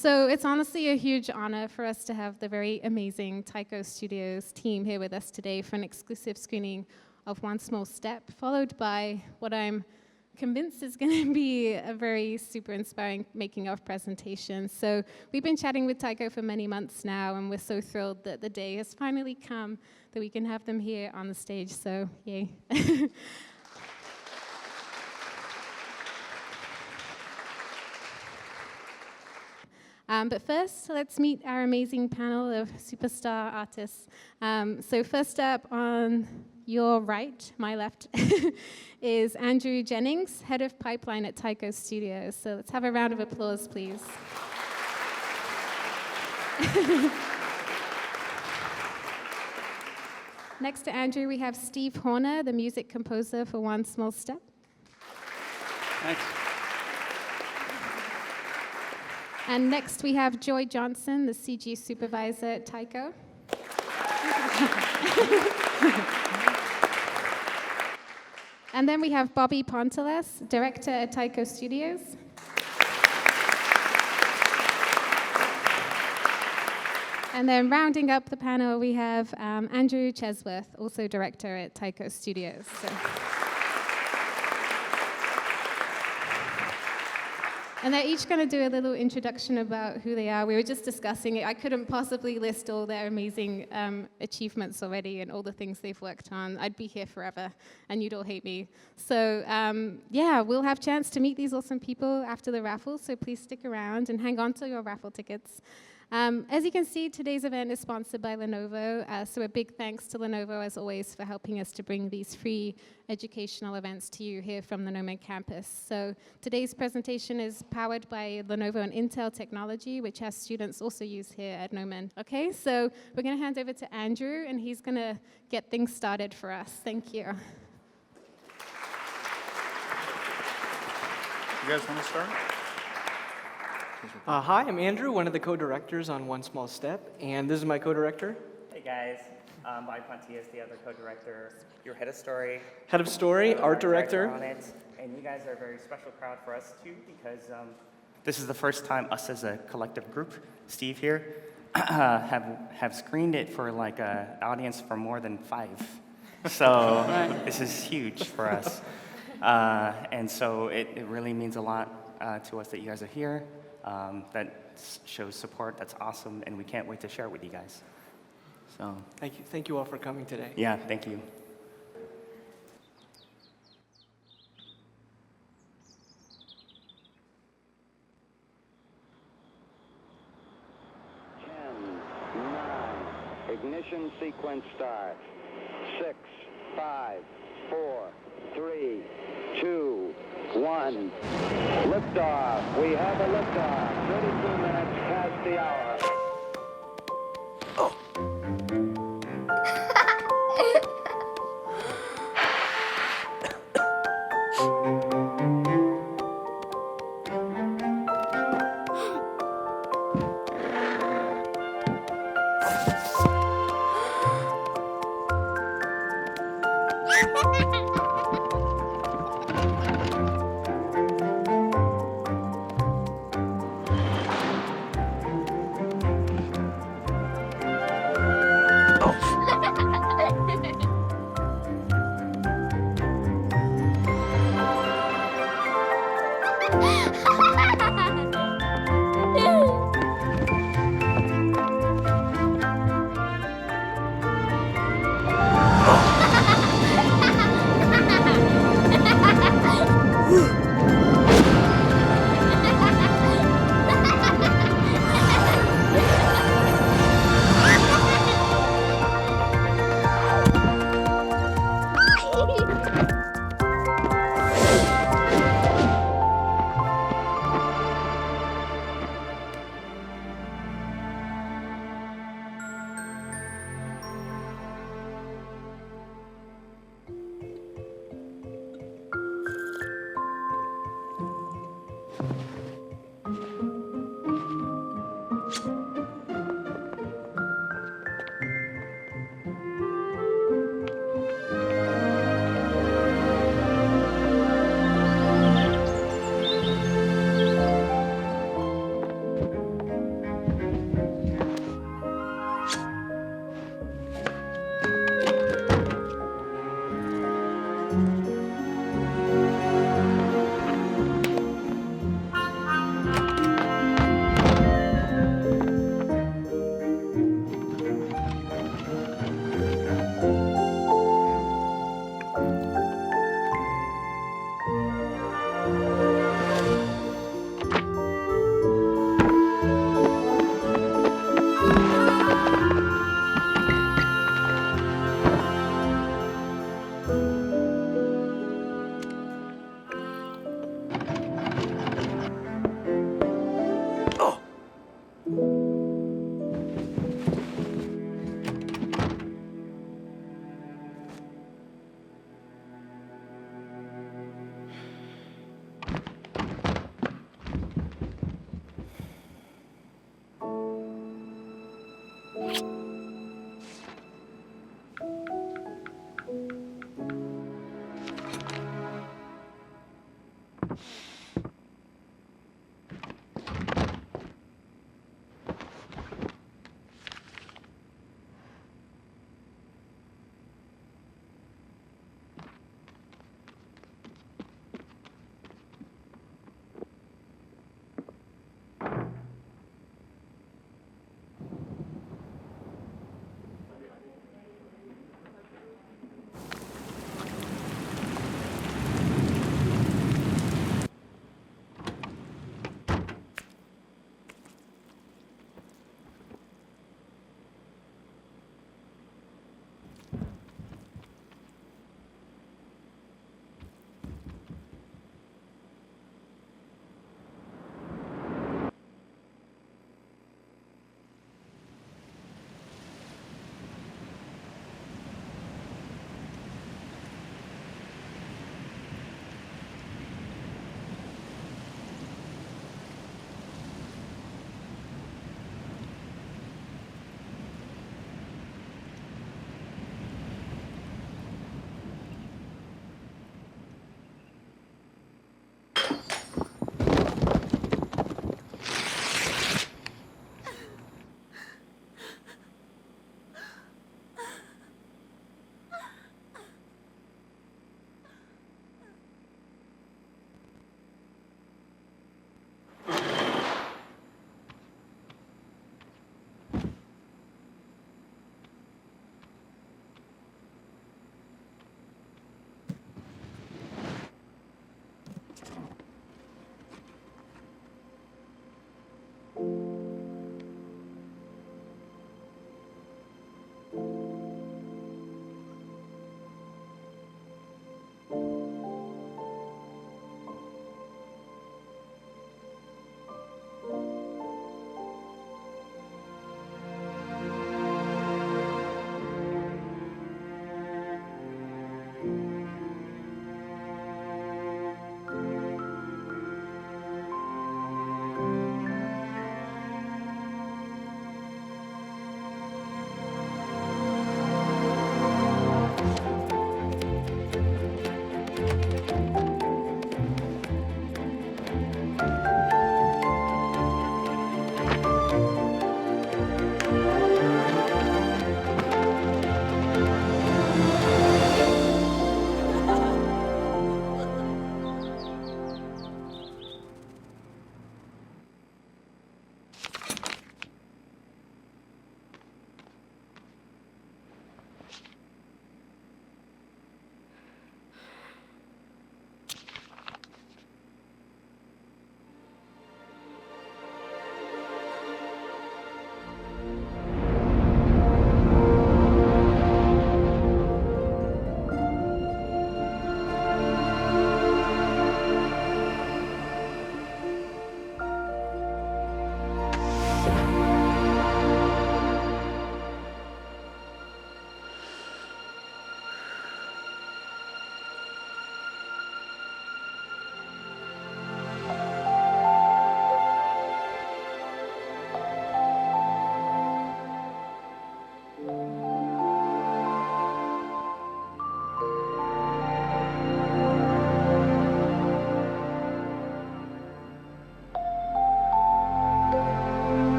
So it's honestly a huge honor for us to have the very amazing TAIKO Studios team here with us today for an exclusive screening of One Small Step, followed by what I'm convinced is going to be a very super inspiring making of presentation. So we've been chatting with TAIKO for many months now, and we're so thrilled that the day has finally come that we can have them here on the stage, so yay. But first, let's meet our amazing panel of superstar artists. So first up on your right, my left, is Andrew Jennings, head of pipeline at TAIKO Studios. So let's have a round of applause, please. Next to Andrew, we have Steve Horner, the music composer for One Small Step. Thanks. And next we have Joy Johnson, the CG supervisor at TAIKO. And then we have Bobby Ponteles, director at TAIKO Studios. And then rounding up the panel, we have Andrew Chesworth, also director at TAIKO Studios. So. And they're each going to do a little introduction about who they are. We were just discussing it. I couldn't possibly list all their amazing achievements already and all the things they've worked on. I'd be here forever, and you'd all hate me. So yeah, we'll have a chance to meet these awesome people after the raffle, so please stick around and hang on to your raffle tickets. As you can see, today's event is sponsored by Lenovo, so a big thanks to Lenovo, as always, for helping us to bring these free educational events to you here from the Gnomon campus. So today's presentation is powered by Lenovo and Intel technology, which our students also use here at Gnomon. Okay, so we're going to hand over to Andrew, and he's going to get things started for us. Thank you. You guys want to start? Hi, I'm Andrew, one of the co-directors on One Small Step, and this is my co-director. Hey guys, Bobby Ponteles, the other co-director, your head of story. Head of story, art director. On it, and you guys are a very special crowd for us too, because this is the first time us as a collective group, Steve here, have screened it for like an audience for more than 5. So this is huge for us. And so it really means a lot to us that you guys are here. That shows support. That's awesome, and we can't wait to share it with you guys. So Thank you all for coming today. yeah, thank you. Ignition sequence start. 6, 5, 4, 3, 2, 1. Liftoff. We have a liftoff. 32 minutes past the hour.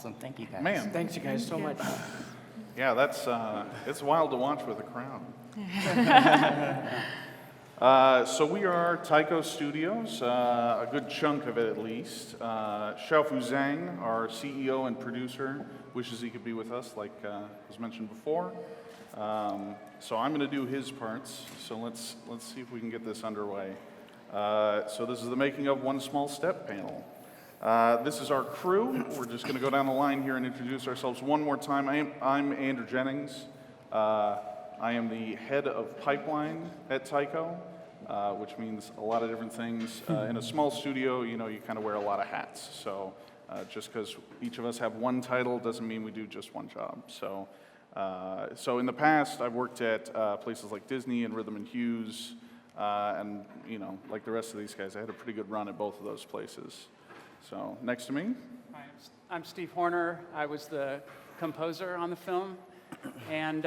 awesome. Thank you, guys. Man, Thanks, you guys, so much. yeah, that's it's wild to watch with a crowd. So we are TAIKO Studios, a good chunk of it at least. Xiaofu Zhang, our CEO and producer, wishes he could be with us, like was mentioned before. So I'm going to do his parts. So let's see if we can get this underway. So this is the making of One Small Step panel. This is our crew. We're just going to go down the line here and introduce ourselves one more time. I'm Andrew Jennings. I am the head of pipeline at TAIKO, which means a lot of different things. In a small studio, you know, you kind of wear a lot of hats. So just because each of us have one title doesn't mean we do just one job. So in the past, I've worked at places like Disney and Rhythm and Hughes, and you know, like the rest of these guys, I had a pretty good run at both of those places. So next to me. Hi, I'm Steve Horner. I was the composer on the film, and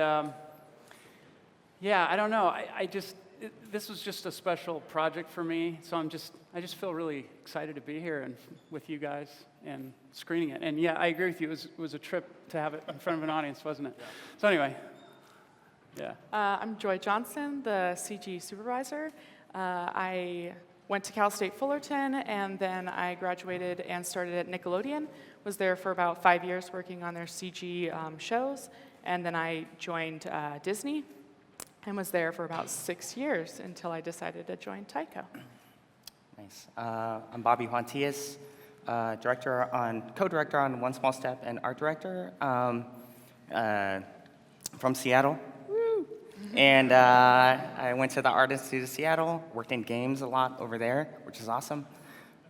yeah, I don't know. This was just a special project for me, so I just feel really excited to be here and with you guys and screening it. And yeah, I agree with you. It was a trip to have it in front of an audience, wasn't it? So anyway, yeah. I'm Joy Johnson, the CG supervisor. I went to Cal State Fullerton, and then I graduated and started at Nickelodeon. Was there for about 5 years working on their CG shows, and then I joined Disney and was there for about 6 years until I decided to join TAIKO. Nice. I'm Bobby Juantillas, co-director on One Small Step and art director from Seattle. Woo! And I went to the Art Institute of Seattle, worked in games a lot over there, which is awesome.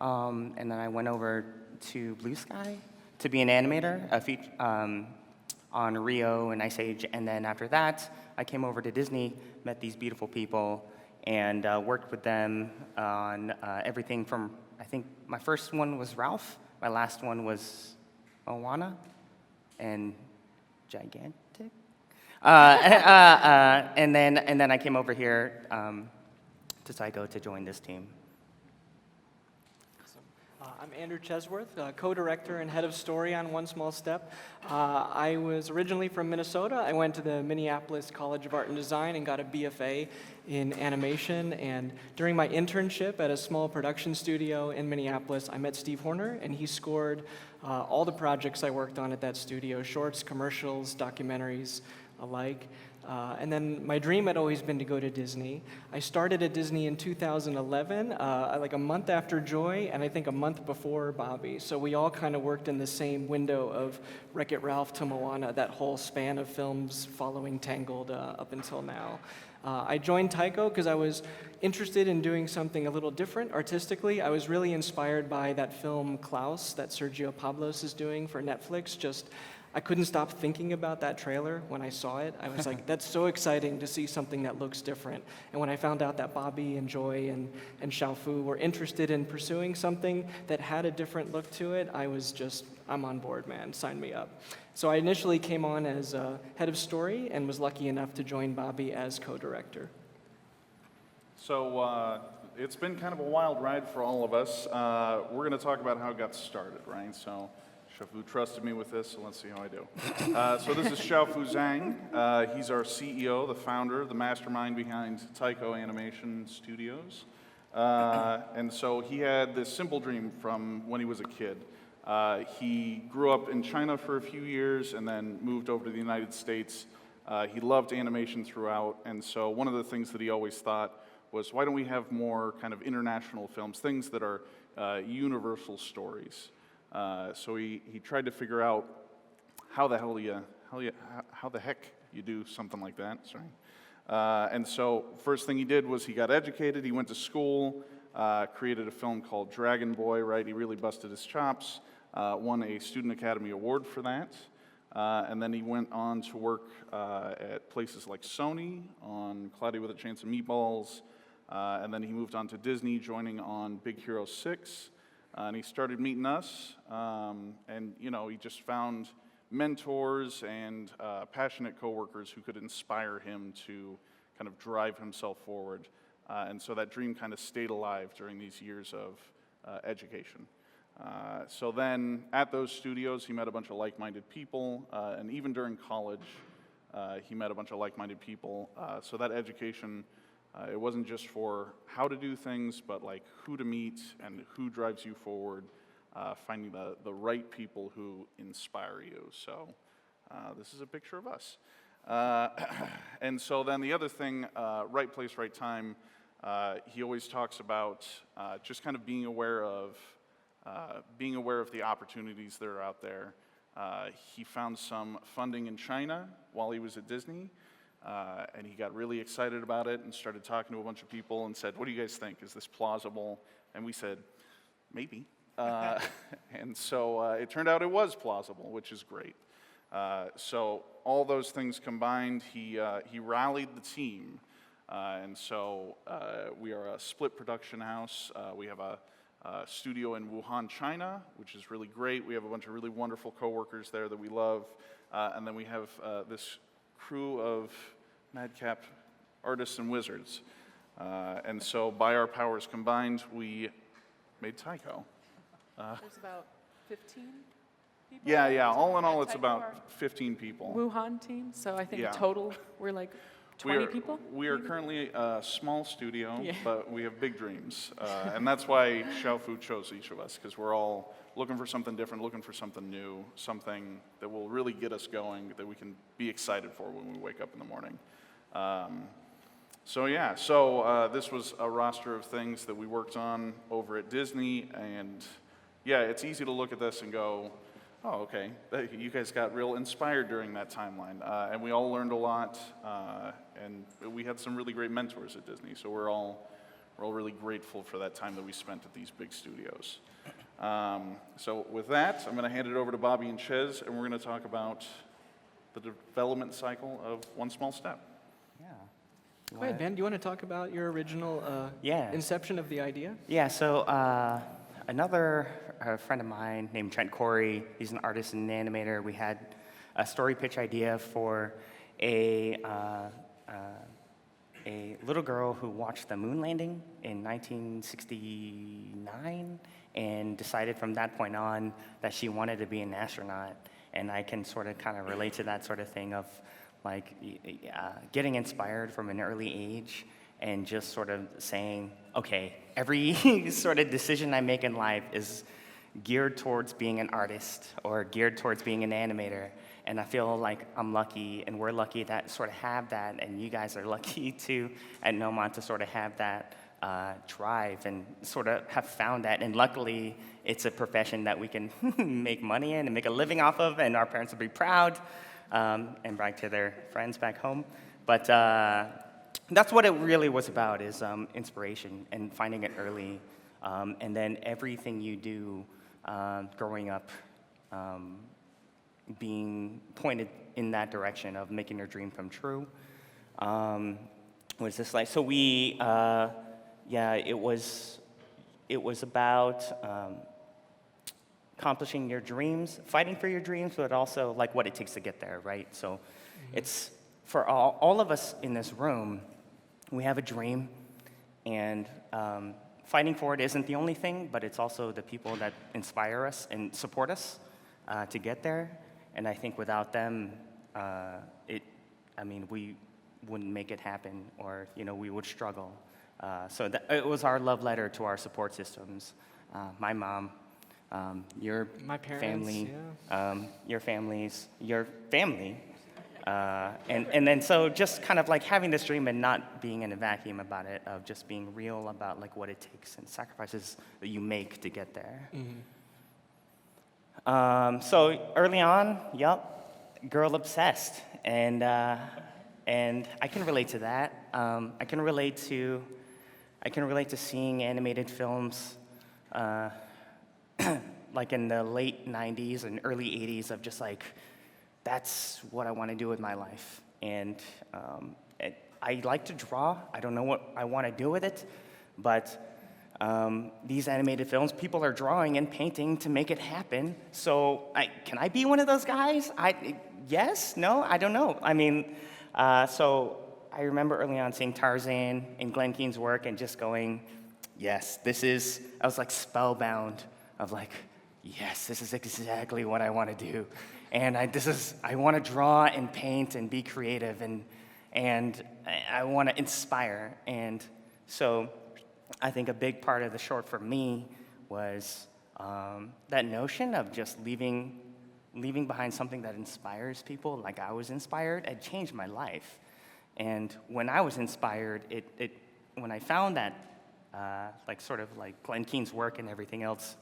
And then I went over to Blue Sky to be an animator on Rio and Ice Age. And then after that, I came over to Disney, met these beautiful people, and worked with them on everything from, I think my first one was Ralph, my last one was Moana, and Gigantic. And then I came over here to TAIKO to join this team. I'm Andrew Chesworth, co-director and head of story on One Small Step. I was originally from Minnesota. I went to the Minneapolis College of Art and Design and got a BFA in animation. And during my internship at a small production studio in Minneapolis, I met Steve Horner, and he scored all the projects I worked on at that studio, shorts, commercials, documentaries, alike. And then my dream had always been to go to Disney. I started at Disney in 2011, like a month after Joy, and I think a month before Bobby. So we all kind of worked in the same window of Wreck-It Ralph to Moana, that whole span of films following Tangled up until now. I joined TAIKO because I was interested in doing something a little different artistically. I was really inspired by that film Klaus that Sergio Pablos is doing for Netflix. I couldn't stop thinking about that trailer when I saw it. I was like, that's so exciting to see something that looks different. And when I found out that Bobby and Joy and Xiaofu were interested in pursuing something that had a different look to it, I'm on board, man, sign me up. So I initially came on as head of story and was lucky enough to join Bobby as co-director. So it's been kind of a wild ride for all of us. We're going to talk about how it got started, right? So Xiaofu trusted me with this, so let's see how I do. So this is Xiaofu Zhang. He's our CEO, the founder, the mastermind behind TAIKO Animation Studios. And so he had this simple dream from when he was a kid. He grew up in China for a few years and then moved over to the United States. He loved animation throughout, and so one of the things that he always thought was, why don't we have more kind of international films, things that are universal stories? So he tried to figure out how the heck you do something like that. Sorry. And so first thing he did was he got educated. He went to school, created a film called Dragon Boy. Right, he really busted his chops. Won a Student Academy Award for that. And then he went on to work at places like Sony on Cloudy with a Chance of Meatballs. And then he moved on to Disney, joining on Big Hero 6. And he started meeting us, and you know, he just found mentors and passionate coworkers who could inspire him to kind of drive himself forward. And so that dream kind of stayed alive during these years of education. So then at those studios, he met a bunch of like-minded people, and even during college, he met a bunch of like-minded people. So that education, it wasn't just for how to do things, but like who to meet and who drives you forward, finding the right people who inspire you. So this is a picture of us. And so then the other thing, right place, right time, he always talks about just kind of being aware of the opportunities that are out there. He found some funding in China while he was at Disney, and he got really excited about it and started talking to a bunch of people and said, "What do you guys think? Is this plausible?" And we said, "Maybe." And so it turned out it was plausible, which is great. So all those things combined, he rallied the team. And so we are a split production house. We have a studio in Wuhan, China, which is really great. We have a bunch of really wonderful coworkers there that we love. And then we have this crew of madcap artists and wizards. And so by our powers combined, we made TAIKO. There's about 15 people? Yeah, all in all, it's TAIKO, about our 15 people. Wuhan team, so I think Yeah. total, we're like 20 people? We are currently a small studio, Yeah. but we have big dreams. And that's why Xiaofu chose each of us, because we're all looking for something different, looking for something new, something that will really get us going, that we can be excited for when we wake up in the morning. So this was a roster of things that we worked on over at Disney, and yeah, it's easy to look at this and go, oh, okay, you guys got real inspired during that timeline. And we all learned a lot, and we had some really great mentors at Disney, so we're all really grateful for that time that we spent at these big studios. So with that, I'm going to hand it over to Bobby and Ches, and we're going to talk about the development cycle of One Small Step. Yeah. Go ahead, Ben. Do you want to talk about your original Yeah. inception of the idea? Yeah, so another friend of mine named Trent Corey, he's an artist and an animator. We had a story pitch idea for a little girl who watched the moon landing in 1969 and decided from that point on that she wanted to be an astronaut. And I can sort of kind of relate to that sort of thing of like getting inspired from an early age and just sort of saying, okay, every sort of decision I make in life is geared towards being an artist or geared towards being an animator. And I feel like I'm lucky and we're lucky that sort of have that, and you guys are lucky too at Gnomon to sort of have that drive and sort of have found that. And luckily, it's a profession that we can make money in and make a living off of, and our parents will be proud and brag to their friends back home. But that's what it really was about, is inspiration and finding it early. And then everything you do growing up being pointed in that direction of making your dream come true. What is this like? So we, it was about accomplishing your dreams, fighting for your dreams, but also like what it takes to get there, right? So it's for all of us in this room, we have a dream, and fighting for it isn't the only thing, but it's also the people that inspire us and support us to get there. And I think without them, we wouldn't make it happen, or we would struggle. So it was our love letter to our support systems. My mom, your My parents, family, yeah. your families, your family. And then so just kind of like having this dream and not being in a vacuum about it, of just being real about like what it takes and sacrifices that you make to get there. So early on, girl obsessed, and I can relate to that. I can relate to seeing animated films like in the late 90s and early 80s of just like, that's what I want to do with my life. And I like to draw. I don't know what I want to do with it, but these animated films, people are drawing and painting to make it happen. So can I be one of those guys? Yes? No? I don't know. So I remember early on seeing Tarzan and Glenn Keane's work and just going, yes, I was like spellbound of like, yes, this is exactly what I want to do. And I want to draw and paint and be creative, and I want to inspire. And so I think a big part of the short for me was that notion of just leaving behind something that inspires people, like I was inspired. It changed my life. And when I was inspired, when I found that, like sort of like Glenn Keane's work and everything else,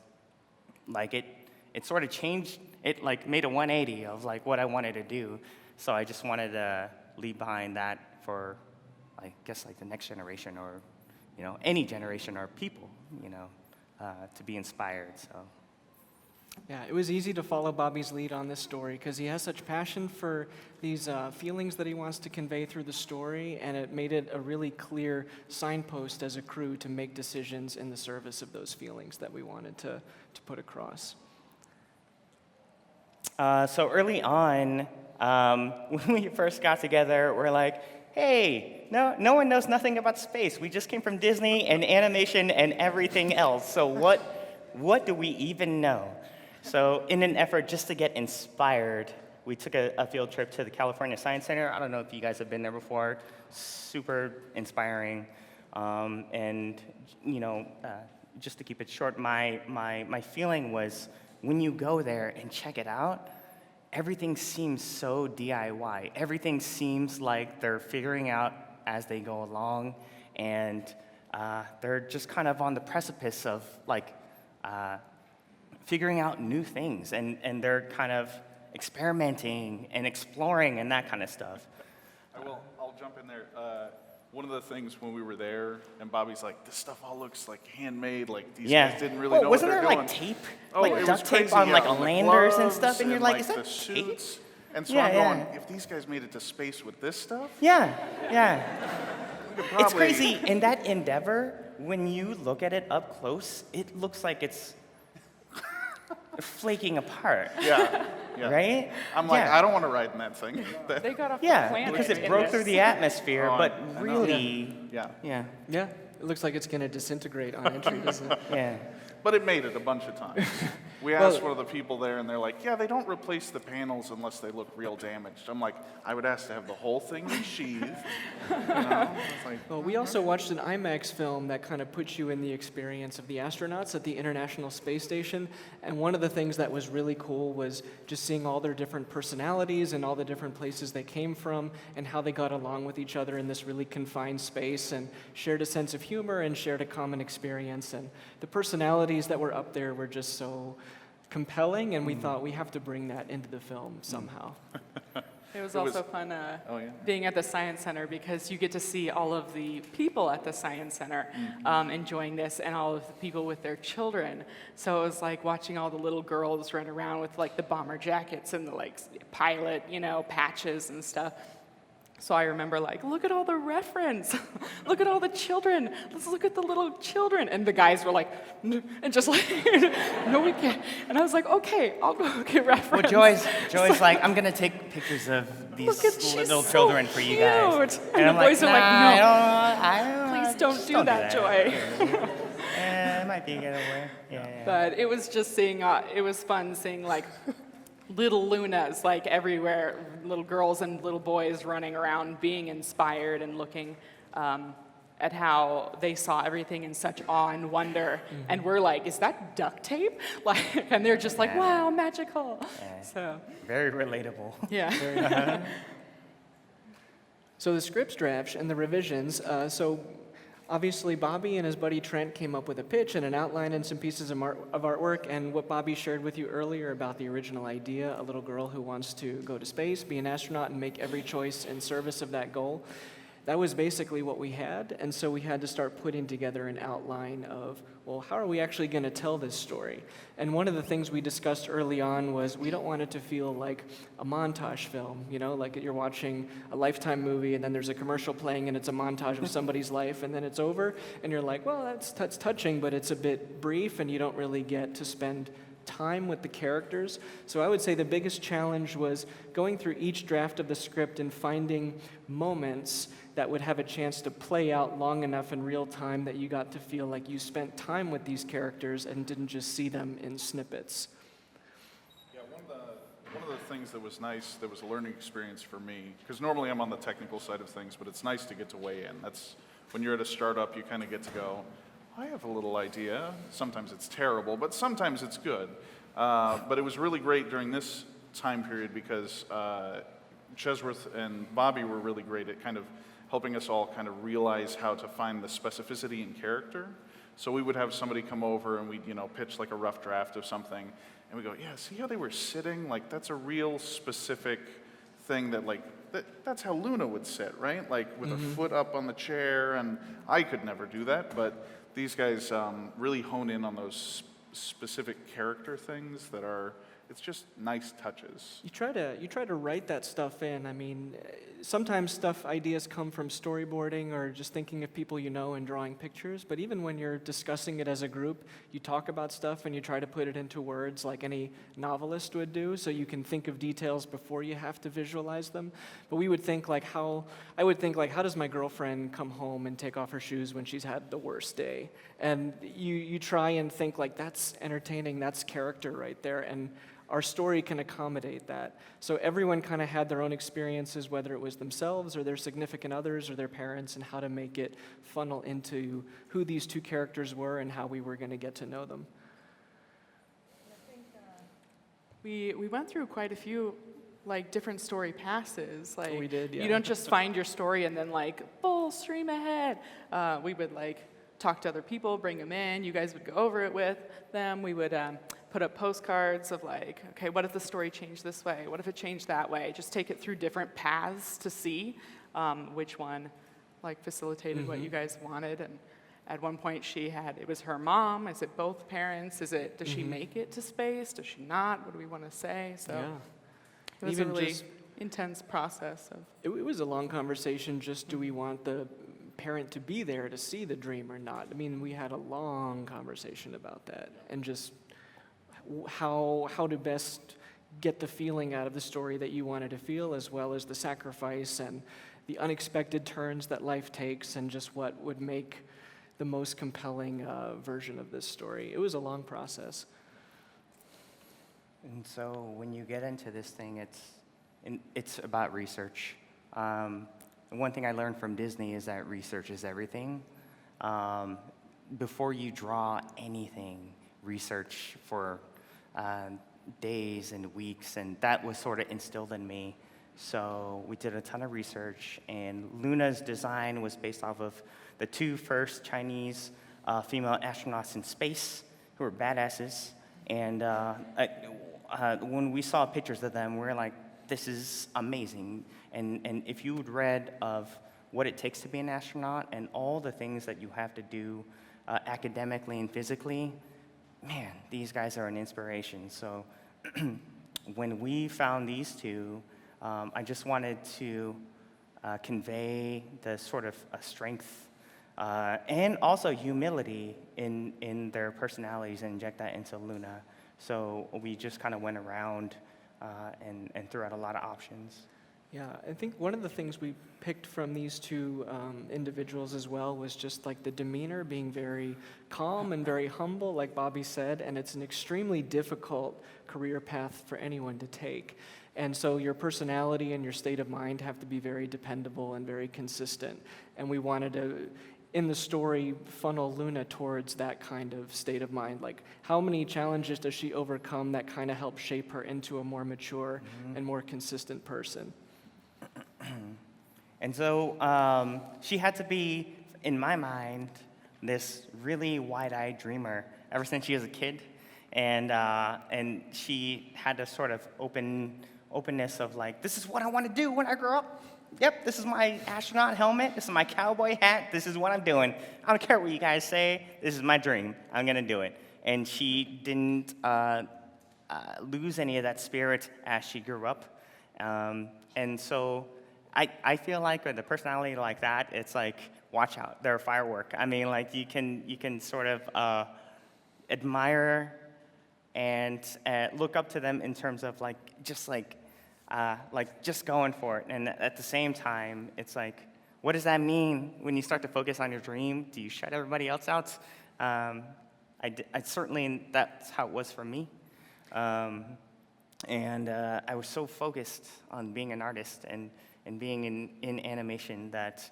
like it sort of changed, it like made a 180 of like what I wanted to do. So I just wanted to leave behind that for, I guess, like the next generation, or, you know, any generation or people, you know, to be inspired, so. Yeah, it was easy to follow Bobby's lead on this story because he has such passion for these feelings that he wants to convey through the story, and it made it a really clear signpost as a crew to make decisions in the service of those feelings that we wanted to put across. So early on, when we first got together, we're like, hey, no one knows nothing about space. We just came from Disney and animation and everything else. So what do we even know? So in an effort just to get inspired, we took a field trip to the California Science Center. I don't know if you guys have been there before. Super inspiring. And, you know, just to keep it short, my feeling was when you go there and check it out, everything seems so DIY. Everything seems like they're figuring out as they go along, and they're just kind of on the precipice of like figuring out new things, and they're kind of experimenting and exploring and that kind of stuff. I'll jump in there. One of the things when we were there, and Bobby's like, this stuff all looks like handmade, like these guys didn't really know what they're doing. Wasn't there like tape? Oh, like it duct was tape crazy, on like on the landers and gloves stuff, and you're like, is the that tape? suits? And so Yeah, I'm going, yeah. if these guys made it to space with this stuff, Yeah. we could It's probably... crazy. In that endeavor, when you look at it up close, it looks like it's flaking apart. Yeah. Right? I'm like, Yeah. I don't want to ride in that thing. They got off the Yeah, planet. because it in broke this. through the atmosphere, Oh, but I know. really, Yeah. yeah, Yeah, it looks like it's going to disintegrate on entry, doesn't it? yeah. But it made it a bunch of times. We asked one of the people there, and they're like, yeah, they don't replace the panels unless they look real damaged. I'm like, I would ask to have the whole thing resheathed. You know? It's like, Well, we also watched an IMAX film that kind of puts you in the experience of the astronauts at the International Space Station. And one of the things that was really cool was just seeing all their different personalities and all the different places they came from and how they got along with each other in this really confined space and shared a sense of humor and shared a common experience. And the personalities that were up there were just so compelling, and we thought we have to bring that into the film somehow. It was also fun oh, yeah. being at the Science Center because you get to see all of the people at the Science Center enjoying this, and all of the people with their children. So it was like watching all the little girls run around with like the bomber jackets and the like pilot, you know, patches and stuff. So I remember like, look at all the reference. Look at all the children. Let's look at the little children. And the guys were like, and just like, no, we can't. And I was like, okay, I'll go get reference. Well, Joy's like, I'm gonna take pictures of these Look at, she's little so children for you guys. cute. And the I'm boys are like, no. I don't Please don't just do that, Joy. It might be a getaway. Yeah. But it was just seeing, it was fun seeing like little Lunas like everywhere, little girls and little boys running around being inspired and looking at how they saw everything in such awe and wonder. And we're like, is that duct tape? Like, and they're just like, wow, magical. So Very relatable. yeah. So the scripts draft and the revisions, so obviously Bobby and his buddy Trent came up with a pitch and an outline and some pieces of artwork, and what Bobby shared with you earlier about the original idea, a little girl who wants to go to space, be an astronaut, and make every choice in service of that goal. That was basically what we had, and so we had to start putting together an outline of, well, how are we actually going to tell this story? And one of the things we discussed early on was we don't want it to feel like a montage film, you know, like you're watching a Lifetime movie and then there's a commercial playing and it's a montage of somebody's life and then it's over, and you're like, well, that's touching, but it's a bit brief and you don't really get to spend time with the characters. So I would say the biggest challenge was going through each draft of the script and finding moments that would have a chance to play out long enough in real time that you got to feel like you spent time with these characters and didn't just see them in snippets. of the things that was nice, that was a learning experience for me, because normally I'm on the technical side of things, but it's nice to get to weigh in. That's when you're at a startup, you kind of get to go, I have a little idea. Sometimes it's terrible, but sometimes it's good. But it was really great during this time period because Chesworth and Bobby were really great at kind of helping us all kind of realize how to find the specificity in character. So we would have somebody come over and we'd, pitch like a rough draft of something. And we go, yeah, see how they were sitting? Like, that's a real specific thing that, like, that's how Luna would sit, right? Like, with a foot up on the chair. And I could never do that. But these guys really hone in on those specific character things that are, it's just nice touches. You try to write that stuff in. I mean, sometimes ideas come from storyboarding or just thinking of people you know and drawing pictures, but even when you're discussing it as a group, you talk about stuff and you try to put it into words like any novelist would do, so you can think of details before you have to visualize them. But we would think how does my girlfriend come home and take off her shoes when she's had the worst day? And you try and think like, that's entertaining, that's character right there, and our story can accommodate that. So everyone kind of had their own experiences, whether it was themselves or their significant others or their parents, and how to make it funnel into who these two characters were and how we were going to get to know them. I think we went through quite a few different story passes. We did, yeah. You don't just find your story and then full stream ahead. We would talk to other people, bring them in. You guys would go over it with them. We would put up postcards of okay, what if the story changed this way? What if it changed that way? Just take it through different paths to see which one facilitated what you guys wanted. And at one point it was her mom. Is it both parents? Does she make it to space? Does she not? What do we want to say? So it was a really intense process. It was a long conversation, just do we want the parent to be there to see the dream or not? I mean, we had a long conversation about that, and just how to best get the feeling out of the story that you wanted to feel, as well as the sacrifice and the unexpected turns that life takes, and just what would make the most compelling version of this story. It was a long process. And so when you get into this thing, it's about research. One thing I learned from Disney is that research is everything. Before you draw anything, research for days and weeks, and that was sort of instilled in me. So we did a ton of research, and Luna's design was based off of the two first Chinese female astronauts in space who were badasses. And when we saw pictures of them, we were like, this is amazing. And if you had read of what it takes to be an astronaut and all the things that you have to do academically and physically, man, these guys are an inspiration. So when we found these two, I just wanted to convey the sort of strength and also humility in their personalities and inject that into Luna. So we just kind of went around and threw out a lot of options. Yeah, I think one of the things we picked from these two individuals as well was just the demeanor being very calm and very humble, like Bobby said, and it's an extremely difficult career path for anyone to take. And so your personality and your state of mind have to be very dependable and very consistent. And we wanted to, in the story, funnel Luna towards that kind of state of mind. How many challenges does she overcome that kind of help shape her into a more mature and more consistent person? And so she had to be, in my mind, this really wide-eyed dreamer ever since she was a kid. And she had this sort of openness of this is what I want to do when I grow up. Yep, this is my astronaut helmet. This is my cowboy hat. This is what I'm doing. I don't care what you guys say. This is my dream. I'm going to do it. And she didn't lose any of that spirit as she grew up. And so I feel like with a personality like that, it's watch out, they're a firework. I mean, you can sort of admire and look up to them in terms of just going for it. And at the same time, it's what does that mean when you start to focus on your dream? Do you shut everybody else out? I certainly, that's how it was for me. And I was so focused on being an artist and being in animation that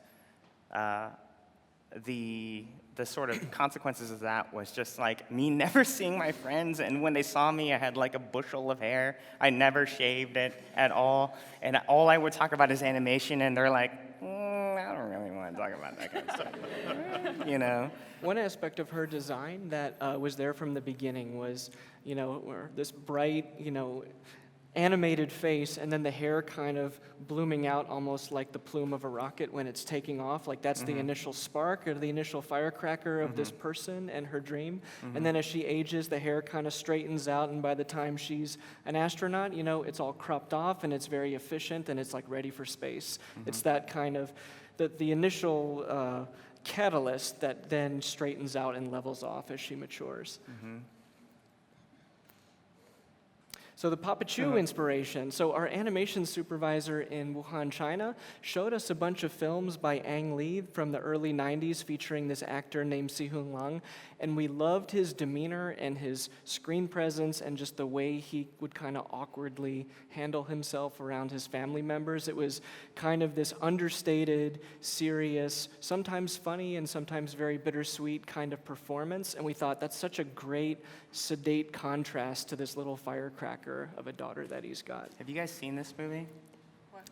the sort of consequences of that was just like me never seeing my friends, and when they saw me, I had like a bushel of hair. I never shaved it at all, and all I would talk about is animation, and they're like, I don't really want to talk about that kind of stuff, you know? One aspect of her design that was there from the beginning was, this bright, animated face, and then the hair kind of blooming out almost like the plume of a rocket when it's taking off. Like that's the initial spark or the initial firecracker of this person and her dream. And then as she ages, the hair kind of straightens out, and by the time she's an astronaut, it's all cropped off and it's very efficient and it's like ready for space. It's that kind of, the initial catalyst that then straightens out and levels off as she matures. So the Papa Chu Inspiration. So our animation supervisor in Wuhan, China, showed us a bunch of films by Ang Lee from the early 90s featuring this actor named Si-Hung Lang, and we loved his demeanor and his screen presence and just the way he would kind of awkwardly handle himself around his family members. It was kind of this understated, serious, sometimes funny and sometimes very bittersweet kind of performance, and we thought that's such a great, sedate contrast to this little firecracker of a daughter that he's got. Have you guys seen this movie? What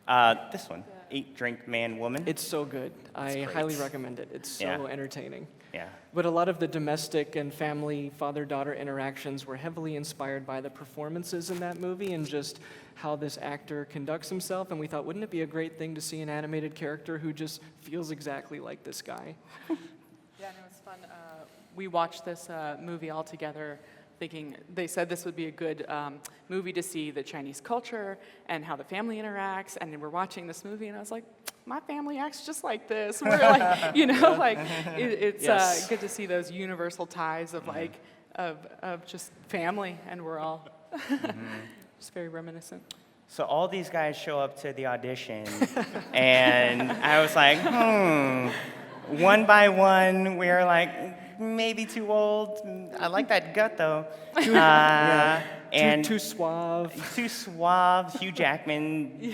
movie? This one, Eat, Drink, Man, Woman. It's so good. I great. highly recommend it. It's so Yeah. entertaining. Yeah. But a lot of the domestic and family father-daughter interactions were heavily inspired by the performances in that movie and just how this actor conducts himself. And we thought, wouldn't it be a great thing to see an animated character who just feels exactly like this guy? Yeah, no, it's fun. We watched this movie all together thinking, they said this would be a good movie to see the Chinese culture and how the family interacts, and then we're watching this movie, and I was like, my family acts just like this. We're like, it's Yes. good to see those universal ties of like, of just family, and we're all just very reminiscent. So all these guys show up to the audition, and I was like, One by one, we're like, maybe too old. I like that gut, though. And Too suave. Too suave. Hugh Jackman,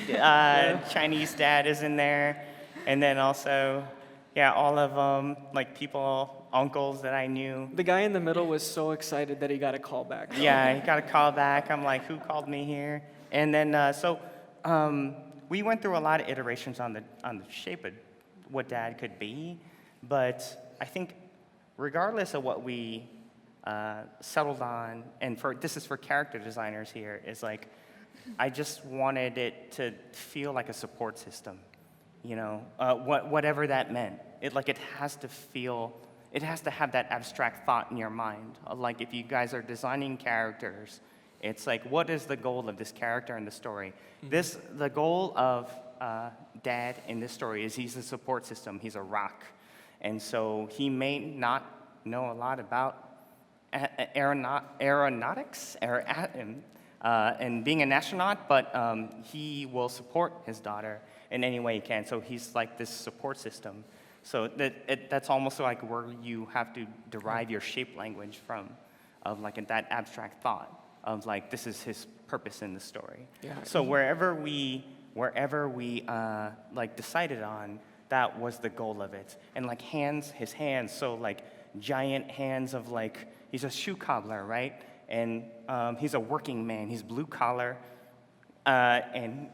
Chinese dad is in there. And then also, all of them, like people, uncles that I knew. The guy in the middle was so excited that he got a call back. Yeah, he got a call back. I'm like, who called me here? And then, we went through a lot of iterations on the shape of what dad could be. But I think regardless of what we settled on, and this is for character designers here, is like, I just wanted it to feel like a support system, whatever that meant. It has to feel, it has to have that abstract thought in your mind. Like if you guys are designing characters, it's like, what is the goal of this character in the story? The goal of Dad in this story is he's a support system. He's a rock. And so he may not know a lot about aeronautics and being an astronaut, but he will support his daughter in any way he can. So he's like this support system. So that's almost like where you have to derive your shape language from, of like that abstract thought of like, this is his purpose in the story. Yeah. So wherever we like decided on, that was the goal of it. And like his hands, so like giant hands of like, he's a shoe cobbler, right? And he's a working man, he's blue collar, and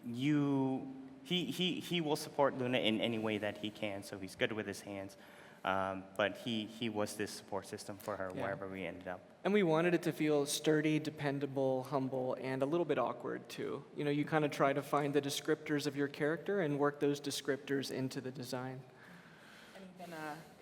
he will support Luna in any way that he can, so he's good with his hands. But he was this support system for her wherever we ended up. And we wanted it to feel sturdy, dependable, humble, and a little bit awkward, too. You kind of try to find the descriptors of your character and work those descriptors into the design. And even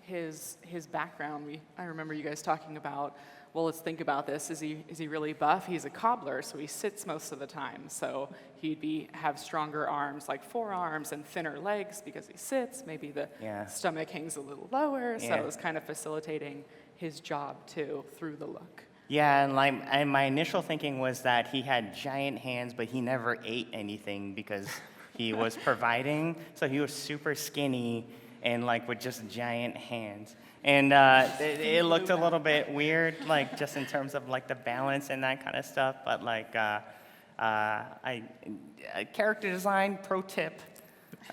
his background, I remember you guys talking about, well, let's think about this. Is he really buff? He's a cobbler, so he sits most of the time. So he'd have stronger arms, like forearms, and thinner legs because he sits. Maybe the stomach hangs a little lower. So it was kind of facilitating his job too through the look. Yeah, and my initial thinking was that he had giant hands, but he never ate anything because he was providing. So he was super skinny, and like with just giant hands. And it looked a little bit weird, like just in terms of like the balance and that kind of stuff. But like, character design pro tip.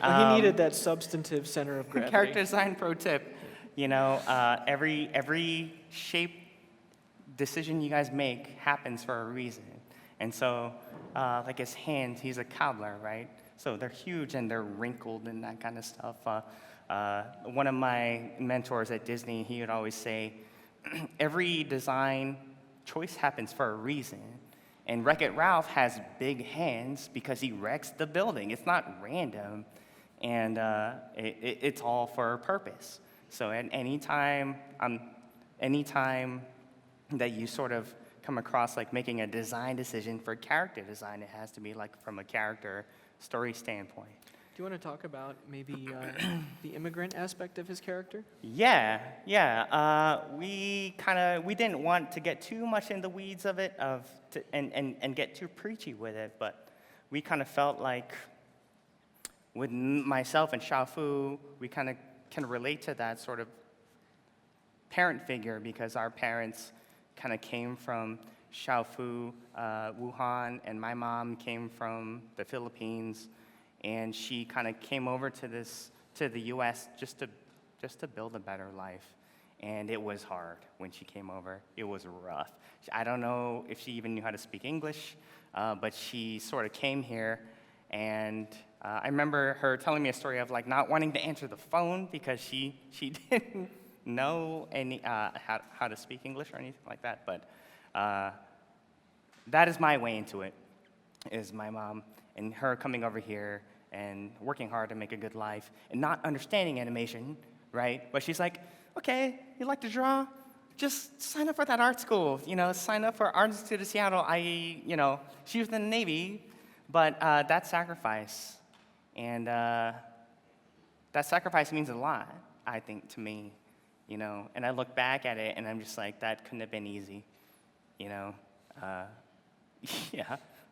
He needed that substantive center of gravity. Character design pro tip. You know, every shape decision you guys make happens for a reason. And so, like his hands, he's a cobbler, right? So they're huge and they're wrinkled and that kind of stuff. One of my mentors at Disney, he would always say, every design choice happens for a reason. And Wreck-It Ralph has big hands because he wrecks the building. It's not random, and it's all for a purpose. So at any time that you sort of come across like making a design decision for character design, it has to be like from a character story standpoint. Do you want to talk about maybe the immigrant aspect of his character? Yeah. We didn't want to get too much in the weeds of it, and get too preachy with it, but we kind of felt like with myself and Xiaofu, we kind of can relate to that sort of parent figure because our parents kind of came from Xiaofu, Wuhan, and my mom came from the Philippines, and she kind of came over to the U.S. just to build a better life, and it was hard when she came over. It was rough. I don't know if she even knew how to speak English, but she sort of came here, and I remember her telling me a story of like not wanting to answer the phone because she didn't know any how to speak English or anything like that. But that is my way into it, is my mom and her coming over here and working hard to make a good life and not understanding animation, right? But she's like, okay, you like to draw? Just sign up for that art school, sign up for Art Institute of Seattle. She was in the Navy, but that sacrifice, and that sacrifice means a lot, I think, to me, and I look back at it and I'm just like, that couldn't have been easy, yeah.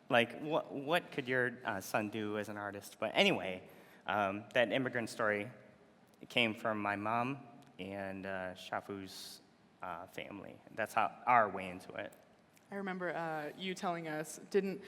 Like, what could your son do as an artist? But anyway, that immigrant story came from my mom and Shafu's family. That's how our way into it. I remember you telling us, didn't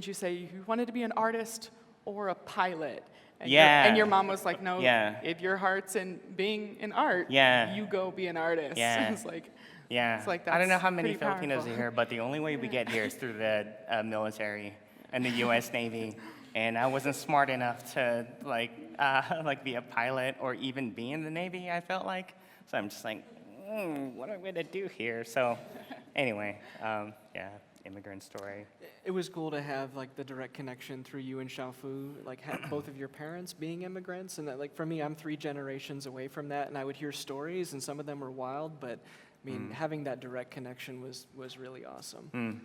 you say you wanted to be an artist or a pilot? And Yeah. Your mom was like, no, Yeah. if your heart's in being an art, Yeah. you go be an artist. Yeah. It's like, Yeah, it's like I don't know that's how many pretty Filipinos powerful. are here, but the only way we get here is through the military and the U.S. Navy. And I wasn't smart enough to like be a pilot or even be in the Navy. I felt like, so I'm just like, what am I gonna do here? So, anyway, immigrant story. It was cool to have like the direct connection through you and Xiaofu, like both of your parents being immigrants, and that, like for me, I'm 3 generations away from that, and I would hear stories, and some of them were wild, but I mean, having that direct connection was really awesome.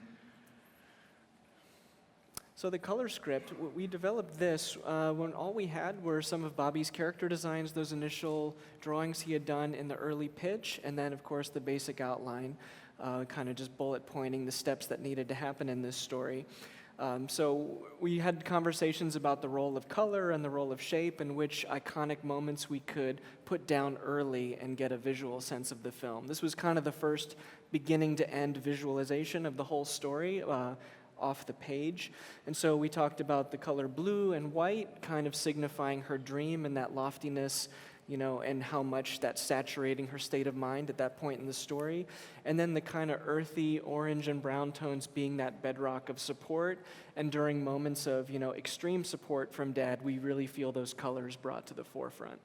So the color script, we developed this when all we had were some of Bobby's character designs, those initial drawings he had done in the early pitch, and then of course the basic outline, kind of just bullet pointing the steps that needed to happen in this story. So we had conversations about the role of color and the role of shape and which iconic moments we could put down early and get a visual sense of the film. This was kind of the first beginning to end visualization of the whole story off the page. And so we talked about the color blue and white kind of signifying her dream and that loftiness, and how much that's saturating her state of mind at that point in the story. And then the kind of earthy orange and brown tones being that bedrock of support. And during moments of, extreme support from Dad, we really feel those colors brought to the forefront.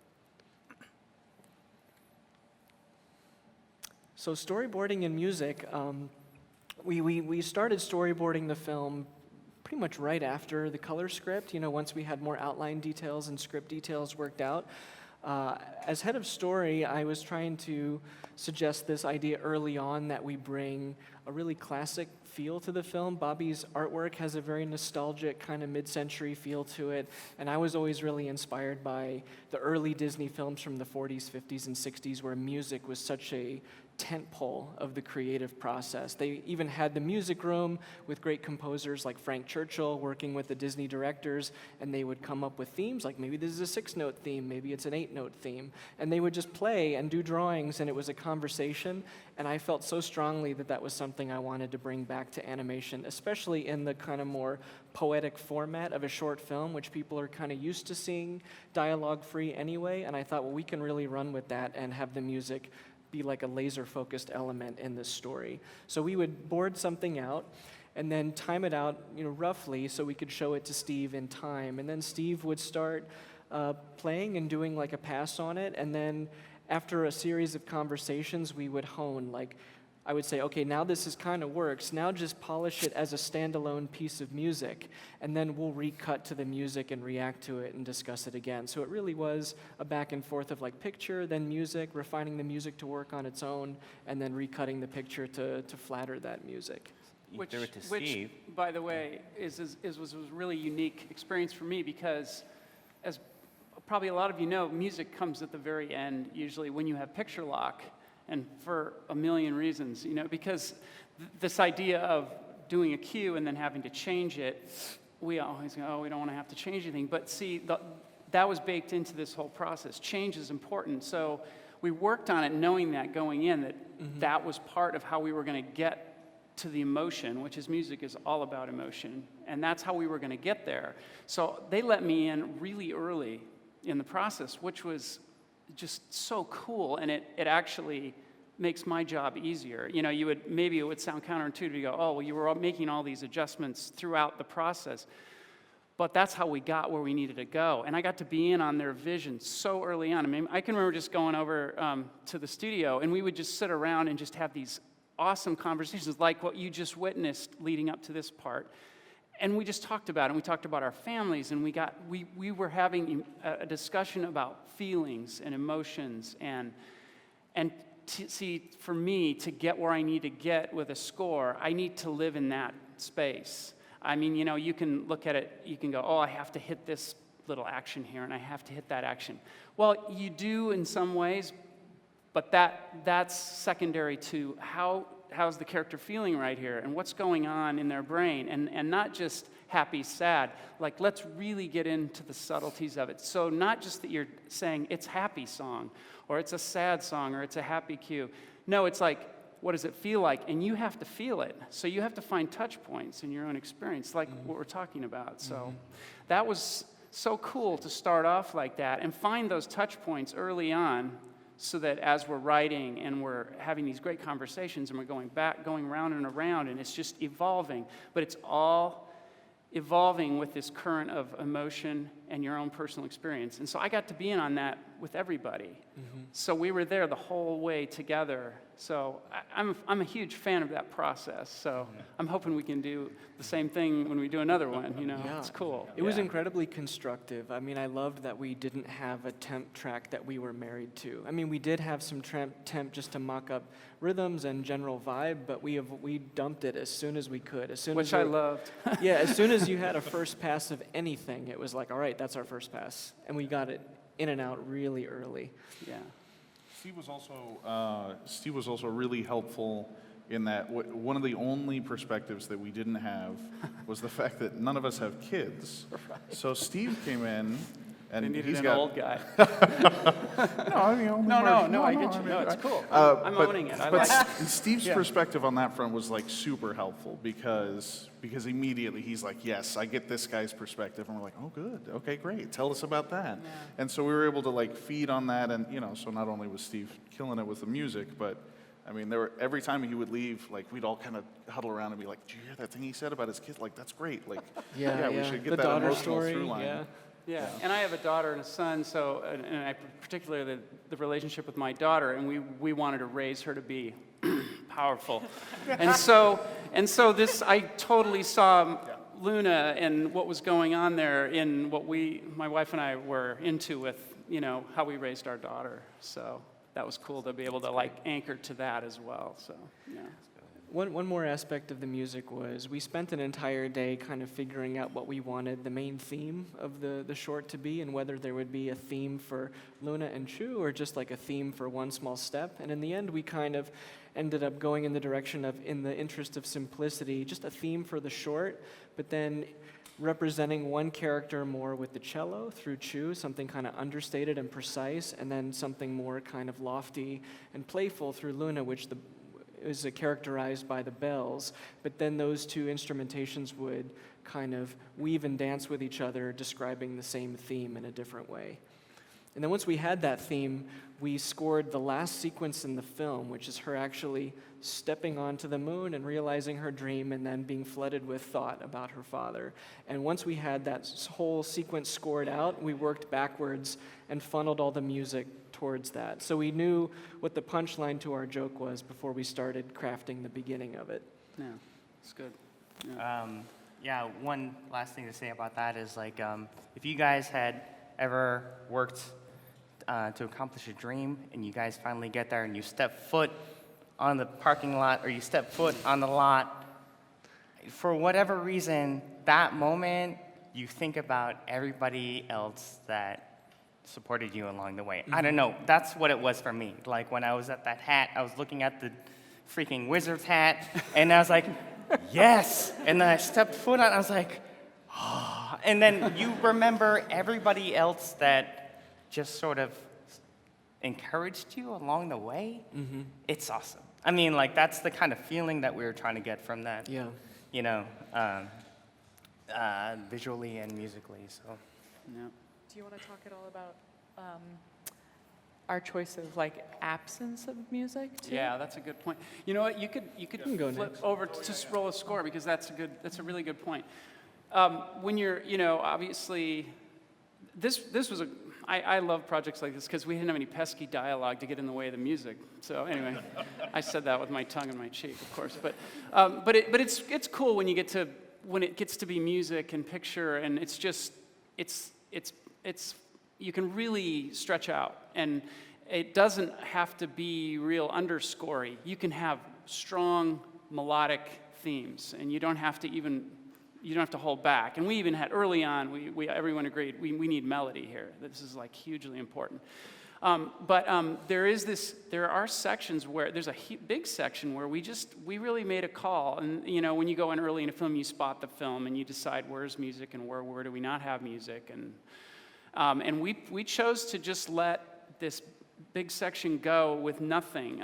So storyboarding and music, we started storyboarding the film pretty much right after the color script, once we had more outline details and script details worked out. As head of story, I was trying to suggest this idea early on that we bring a really classic feel to the film. Bobby's artwork has a very nostalgic kind of mid-century feel to it, and I was always really inspired by the early Disney films from the 40s, 50s, and 60s where music was such a tentpole of the creative process. They even had the music room with great composers like Frank Churchill working with the Disney directors, and they would come up with themes like maybe this is a 6-note theme, maybe it's an 8-note theme, and they would just play and do drawings, and it was a conversation, and I felt so strongly that that was something I wanted to bring back to animation, especially in the kind of more poetic format of a short film, which people are kind of used to seeing dialogue-free anyway, and I thought, well, we can really run with that and have the music be like a laser-focused element in this story. So we would board something out and then time it out, roughly, so we could show it to Steve in time. And then Steve would start playing and doing like a pass on it. And then after a series of conversations, we would hone. Like, I would say, okay, now this is kind of works. Now just polish it as a standalone piece of music, and then we'll recut to the music and react to it and discuss it again. So it really was a back and forth of like picture, then music, refining the music to work on its own, and then recutting the picture to flatter that music. You threw it to Which, Steve. by the way, was a really unique experience for me because, as probably a lot of you know, music comes at the very end, usually when you have picture lock, and for a million reasons, because this idea of doing a cue and then having to change it, we always go, oh, we don't want to have to change anything. But see, that was baked into this whole process. Change is important. So we worked on it knowing that going in, that that was part of how we were going to get to the emotion, which is music is all about emotion. And that's how we were going to get there. So they let me in really early in the process, which was just so cool, and it actually makes my job easier. Maybe it would sound counterintuitive to go, oh, well, you were making all these adjustments throughout the process, but that's how we got where we needed to go. And I got to be in on their vision so early on. I mean, I can remember just going over to the studio, and we would just sit around and just have these awesome conversations like what you just witnessed leading up to this part. And we just talked about it, and we talked about our families, and we were having a discussion about feelings and emotions, and for me, to get where I need to get with a score, I need to live in that space. I mean, you can look at it, you can go, oh, I have to hit this little action here, and I have to hit that action. Well, you do in some ways, but that's secondary to how's the character feeling right here, and what's going on in their brain, and not just happy, sad. Like, let's really get into the subtleties of it. So not just that you're saying it's happy song, or it's a sad song, or it's a happy cue. No, it's like, what does it feel like? And you have to feel it. So you have to find touch points in your own experience, like what we're talking about. So that was so cool to start off like that and find those touch points early on, so that as we're writing and we're having these great conversations and we're going round and around, and it's just evolving, but it's all evolving with this current of emotion and your own personal experience. And so I got to be in on that with everybody. So we were there the whole way together. So I'm a huge fan of that process. So I'm hoping we can do the same thing when we do another one. Yeah. It's cool. It was incredibly constructive. I mean, I loved that we didn't have a temp track that we were married to. I mean, we did have some temp just to mock up rhythms and general vibe, but we dumped it as soon as we could. Which I loved. Yeah, as soon as you had a first pass of anything, it was like, all right, that's our first pass. And we got it in and out really early. Yeah. Steve was also really helpful in that one of the only perspectives that we didn't have was the fact that none of us have kids. Right. So Steve came in, and he's he's an got old guy. No, I get you. No, it's cool. I'm owning it. I like it. Steve's perspective on that front was like super helpful because immediately he's like, yes, I get this guy's perspective, and we're like, oh, good, okay, great, tell us about that. Yeah. And so we were able to like feed on that, and so not only was Steve killing it with the music, but I mean, every time he would leave, like we'd all kind of huddle around and be like, "Did you hear that thing he said about his kids? Like, that's great. Like, yeah, we should get the that daughter emotional story, through line." Yeah, and I have a daughter and a son, so, and I particularly the relationship with my daughter, and we wanted to raise her to be powerful. and so this, I totally saw Luna and what was going on there in what my wife and I were into with, how we raised our daughter. So that was cool to be able to like anchor to that as well, so, yeah. One more aspect of the music was we spent an entire day kind of figuring out what we wanted the main theme of the short to be, and whether there would be a theme for Luna and Chu or just like a theme for One Small Step. And in the end, we kind of ended up going in the direction of, in the interest of simplicity, just a theme for the short, but then representing one character more with the cello through Chu, something kind of understated and precise, and then something more kind of lofty and playful through Luna, which is characterized by the bells. But then those two instrumentations would kind of weave and dance with each other, describing the same theme in a different way. And then once we had that theme, we scored the last sequence in the film, which is her actually stepping onto the moon and realizing her dream and then being flooded with thought about her father. And once we had that whole sequence scored out, we worked backwards and funneled all the music towards that. So we knew what the punchline to our joke was before we started crafting the beginning of it. Yeah, it's good. Yeah, one last thing to say about that is like, if you guys had ever worked to accomplish a dream and you guys finally get there and you step foot on the parking lot or you step foot on the lot, for whatever reason, that moment, you think about everybody else that supported you along the way. I don't know, that's what it was for me. Like when I was at that hat, I was looking at the freaking wizard's hat and I was like, yes! And then I stepped foot on it, I was like, oh. And then you remember everybody else that just sort of encouraged you along the way. Mm-hmm. It's awesome. I mean, like, that's the kind of feeling that we were trying to get from that, Yeah. you know, visually and musically, so. Yeah. Do you want to talk at all about our choice of like absence of music too? Yeah, that's a good point. You know what? You could can go flip next. over to just roll a score because that's a really good point. When you're, obviously, this was I love projects like this because we didn't have any pesky dialogue to get in the way of the music. So anyway, I said that with my tongue in my cheek, of course. But it's cool when it gets to be music and picture, and it's you can really stretch out, and it doesn't have to be real underscorey. You can have strong melodic themes, and you don't have to hold back. And we even had early on, everyone agreed we need melody here. This is like hugely important. There are sections where there's a big section where we really made a call. And when you go in early in a film, you spot the film and you decide where's music and where do we not have music. And we chose to just let this big section go with nothing,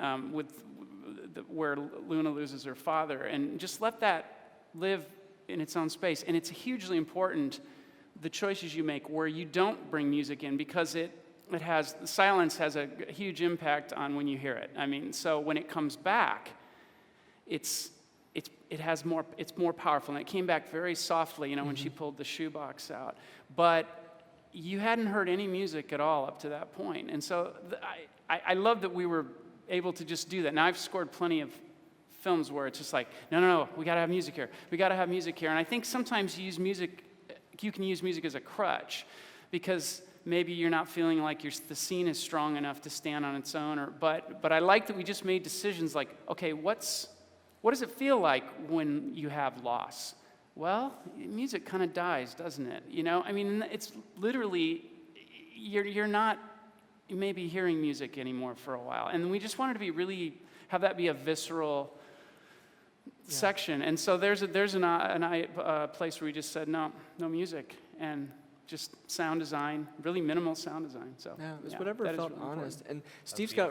where Luna loses her father, and just let that live in its own space. And it's hugely important, the choices you make where you don't bring music in, because silence has a huge impact on when you hear it. I mean, so when it comes back, it's more powerful. And it came back very softly, when she pulled the shoebox out. But you hadn't heard any music at all up to that point. And so I love that we were able to just do that. Now, I've scored plenty of films where it's just like, no, we gotta have music here. We gotta have music here. And I think sometimes you can use music as a crutch, because maybe you're not feeling like the scene is strong enough to stand on its own. But I like that we just made decisions like, okay, what does it feel like when you have loss? Well, music kind of dies, doesn't it? I mean, it's literally, you're not maybe hearing music anymore for a while. And we just wanted to have that be a visceral section. And so there's a place where we just said, no music, and just sound design, really minimal sound design. So yeah, it was whatever felt really honest. And Steve's got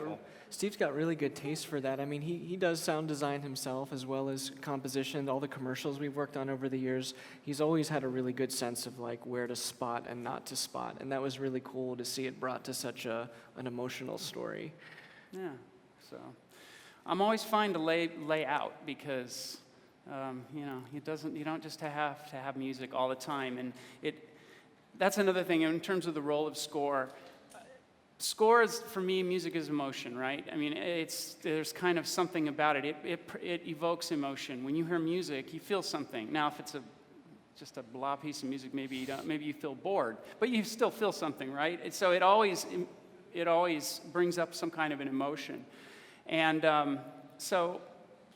really good taste for that. I mean, he does sound design himself as well as composition. All the commercials we've worked on over the years, he's always had a really good sense of like where to spot and not to spot. And that was really cool to see it brought to such an emotional story. Yeah. So I'm always fine to lay out, because you don't just have to have music all the time. And that's another thing in terms of the role of score. Score is, for me, music is emotion, right? I mean, there's kind of something about it. It evokes emotion. When you hear music, you feel something. Now, if it's just a blah piece of music, maybe you don't. Maybe you feel bored, but you still feel something, right? And so it always brings up some kind of an emotion. And so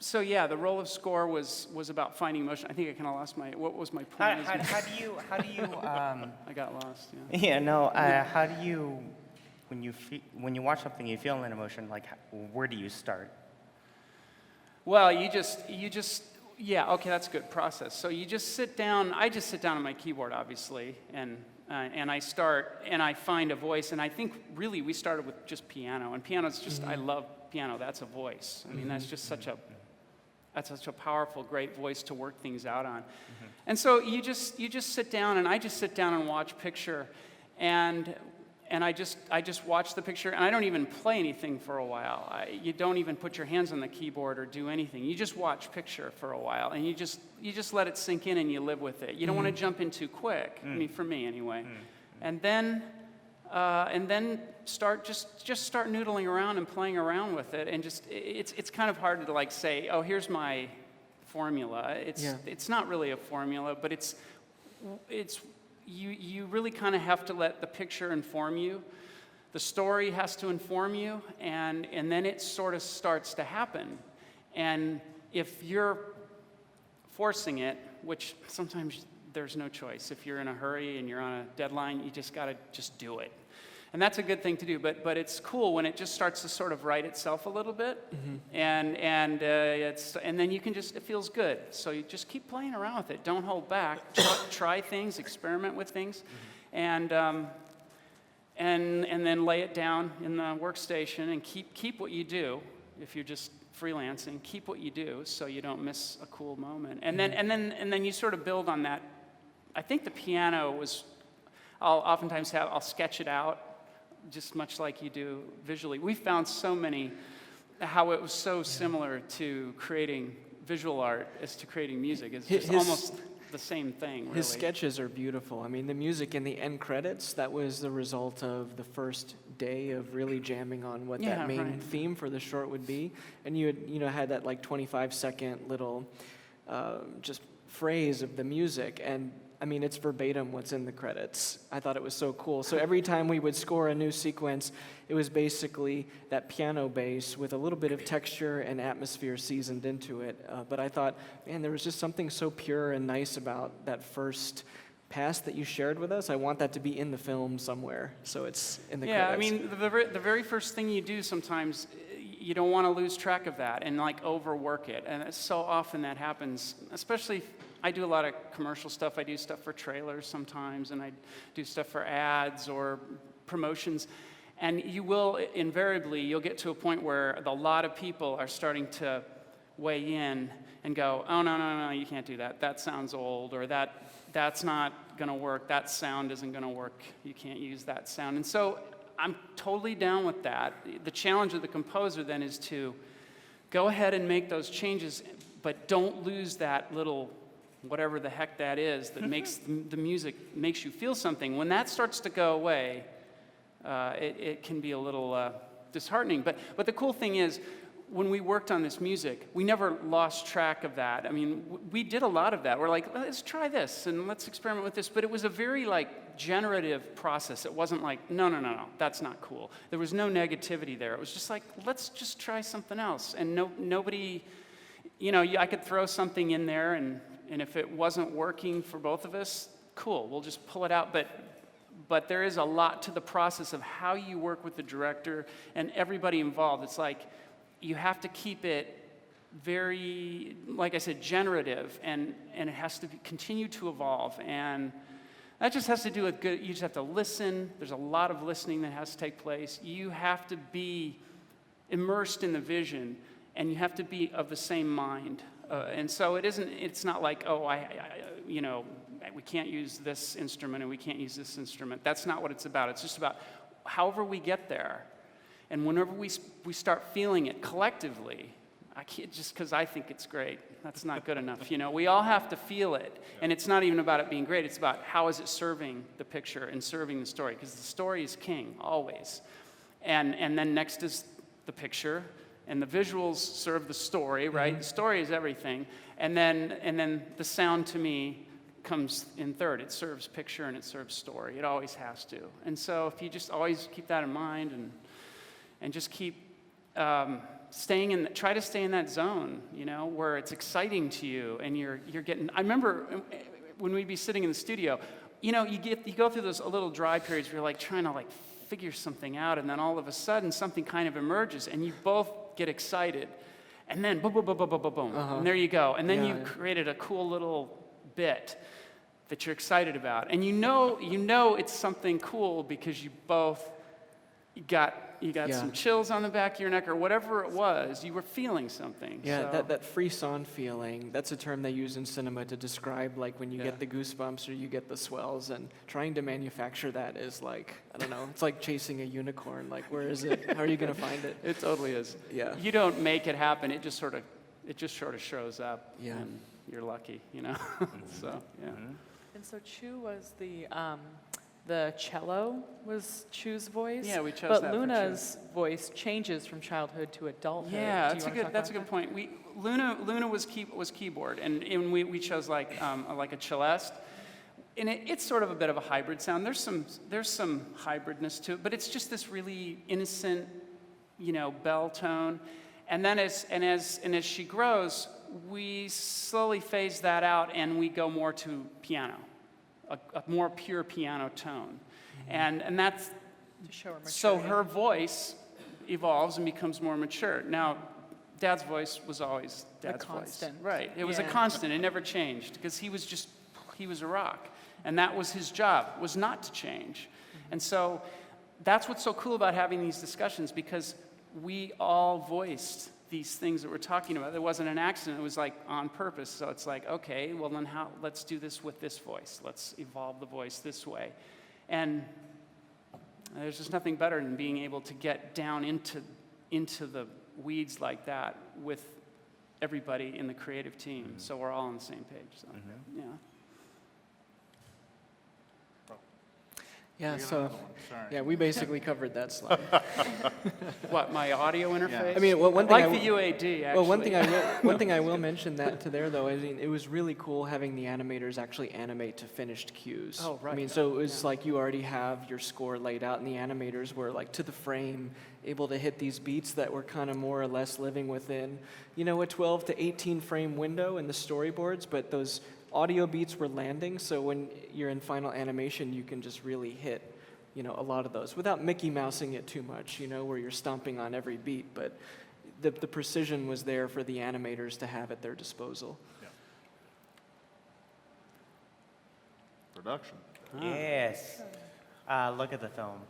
So yeah, the role of score was about finding emotion. I think I kind of lost what was my point? How do you I got lost. Yeah. yeah, no, how do you, when you watch something, you feel an emotion, like, where do you start? Well, you just, yeah, okay, that's a good process. So you just sit down. I just sit down on my keyboard, obviously, and I start, and I find a voice. And I think really we started with just piano, and piano's just, I love piano. That's a voice. I mean, that's just such a powerful, great voice to work things out on. And so you just sit down, and I just sit down and watch picture, and I just watch the picture, and I don't even play anything for a while. You don't even put your hands on the keyboard or do anything. You just watch picture for a while, and you just let it sink in, and you live with it. You don't want to jump in too quick. I mean, for me anyway. And then start noodling around and playing around with it, and it's kind of hard to like say, oh, here's my formula. It's not really a formula, but it's you really kind of have to let the picture inform you. The story has to inform you, and then it sort of starts to happen. And if you're forcing it, which sometimes there's no choice. If you're in a hurry and you're on a deadline, you just got to just do it. And that's a good thing to do, but it's cool when it just starts to sort of write itself a little bit, and then you can it feels good. So you just keep playing around with it. Don't hold back. Try things, experiment with things, and then lay it down in the workstation and keep what you do. If you're just freelancing, keep what you do so you don't miss a cool moment. And then you sort of build on that. I think the piano was. I'll sketch it out, just much like you do visually. We found how it was so similar to creating visual art as to creating music. It's just almost the same thing, really. His sketches are beautiful. I mean, the music in the end credits, that was the result of the first day of really jamming on what that main theme for the short would be. And you had that like 25-second little just phrase of the music, and I mean, it's verbatim what's in the credits. I thought it was so cool. So every time we would score a new sequence, it was basically that piano bass with a little bit of texture and atmosphere seasoned into it. But I thought, man, there was just something so pure and nice about that first pass that you shared with us. I want that to be in the film somewhere, so it's in the credits. Yeah, I mean, the very first thing you do sometimes, you don't want to lose track of that and like overwork it. And so often that happens, especially I do a lot of commercial stuff. I do stuff for trailers sometimes, and I do stuff for ads or promotions. And you'll get to a point where a lot of people are starting to weigh in and go, oh, no, you can't do that. That sounds old, or that's not going to work. That sound isn't going to work. You can't use that sound. And so I'm totally down with that. The challenge of the composer then is to go ahead and make those changes, but don't lose that little whatever the heck that is that makes the music makes you feel something. When that starts to go away, it can be a little disheartening. But the cool thing is, when we worked on this music, we never lost track of that. I mean, we did a lot of that. We're like, let's try this and let's experiment with this. But it was a very generative process. It wasn't like, no, that's not cool. There was no negativity there. It was just like, let's just try something else. And nobody, I could throw something in there, and if it wasn't working for both of us, cool, we'll just pull it out. But there is a lot to the process of how you work with the director and everybody involved. It's like you have to keep it very, like I said, generative, and it has to continue to evolve. And that just has to do with good. You just have to listen. There's a lot of listening that has to take place. You have to be immersed in the vision, and you have to be of the same mind. And so it's not like, we can't use this instrument and we can't use this instrument. That's not what it's about. It's just about however we get there. And whenever we start feeling it collectively, I can't just because I think it's great. That's not good enough. We all have to feel it. And it's not even about it being great. It's about how is it serving the picture and serving the story. Because the story is king, always. And then next is the picture. And the visuals serve the story, right? The story is everything. And then the sound, to me, comes in third. It serves picture and it serves story. It always has to. And so if you just always keep that in mind and just keep try to stay in that zone, you know, where it's exciting to you, and you're getting. I remember when we'd be sitting in the studio, you know, you go through those little dry periods where you're like trying to like figure something out, and then all of a sudden something kind of emerges, and you both get excited, and then boom, boom, boom, boom, boom, boom, boom, and there you go, and then you've created a cool little bit that you're excited about, and you know it's something cool because you both got some chills on the back of your neck or whatever it was. You were feeling something. Yeah, so. that frisson feeling, that's a term they use in cinema to describe like when you get the goosebumps or you get the swells, and trying to manufacture that is like, I don't know, it's like chasing a unicorn. Like, where is it? How are you going to find it? It totally is. Yeah. You don't make it happen. It just sort of shows up. Yeah. And you're lucky, you know. So, yeah. And so Chu was the cello was Chu's voice. Yeah, we chose but that for Luna's voice changes from childhood to adulthood. Yeah, Do you wanna talk that's a about good point. Luna was keyboard, and we chose like a celeste, and it's sort of a bit of a hybrid sound. There's some hybridness to it, but it's just this really innocent, you know, bell tone. And then as she grows, we slowly phase that out, and we go more to piano, a more pure piano tone, and that's To show her so maturity. her voice evolves and becomes more mature. Now, Dad's voice was always Dad's constant. voice, right? It was a Yeah. constant; it never changed because he was a rock, and that was his job, was not to change. And so that's what's so cool about having these discussions, because we all voiced these things that we're talking about. It wasn't an accident, it was like on purpose. So it's like, okay, well then let's do this with this voice. Let's evolve the voice this way. And there's just nothing better than being able to get down into the weeds like that with everybody in the creative team. So we're all on the same page. So, yeah. Yeah, You got so, another one. Sorry. yeah, we basically covered that slide. What, my audio interface? I mean, one thing like I the w- UAD, actually. Well, one thing I will mention that to there, though, I mean, it was really cool having the animators actually animate to finished cues. Oh, right. I mean, so it was like you already have your score laid out, and the animators were like to the frame, able to hit these beats that were kind of more or less living within, you know, a 12 to 18 frame window in the storyboards, but those audio beats were landing, so when you're in final animation, you can just really hit, you know, a lot of those without Mickey Mousing it too much, you know, where you're stomping on every beat, but the precision was there for the animators to have at their disposal. Production. Yes. Look at the film.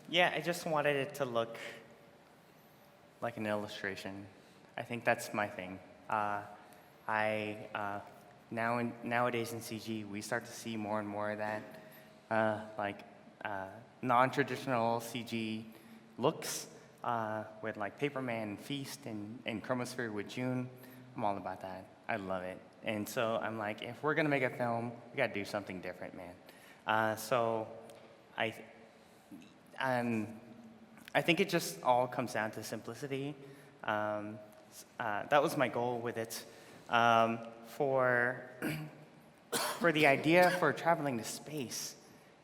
Yeah, I just wanted it to look like an illustration. I think that's my thing. Nowadays in CG, we start to see more and more of that, non-traditional CG looks with like Paperman and Feast and Chromosphere with June. I'm all about that. I love it. And so I'm like, if we're gonna make a film, we gotta do something different, man. So I think it just all comes down to simplicity. That was my goal with it. For the idea for traveling to space,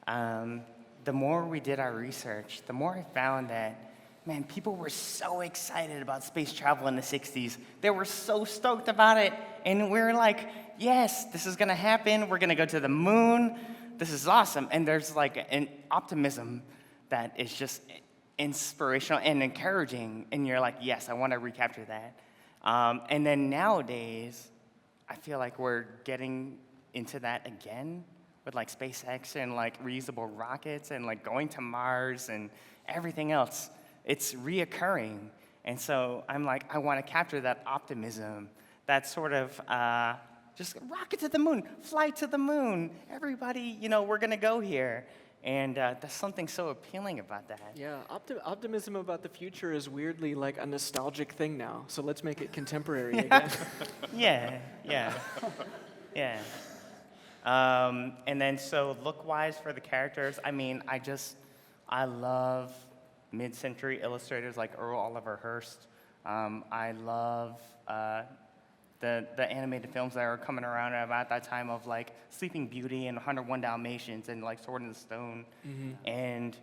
the more we did our research, the more I found that, man, people were so excited about space travel in the 60s. They were so stoked about it. And we're like, yes, this is gonna happen. We're gonna go to the moon. This is awesome. And there's like an optimism that is just inspirational and encouraging. And you're like, yes, I wanna recapture that. And then nowadays, I feel like we're getting into that again with like SpaceX and like reusable rockets and like going to Mars and everything else. It's reoccurring. And so I'm like, I want to capture that optimism, that sort of just rocket to the moon, fly to the moon. Everybody, you know, we're going to go here. And there's something so appealing about that. Yeah, optimism about the future is weirdly like a nostalgic thing now, so let's make it contemporary again. Yeah. And then so look-wise for the characters, I mean, I love mid-century illustrators like Earl Oliver Hearst. I love the animated films that are coming around about that time of like Sleeping Beauty and 101 Dalmatians and like Sword in the Stone. And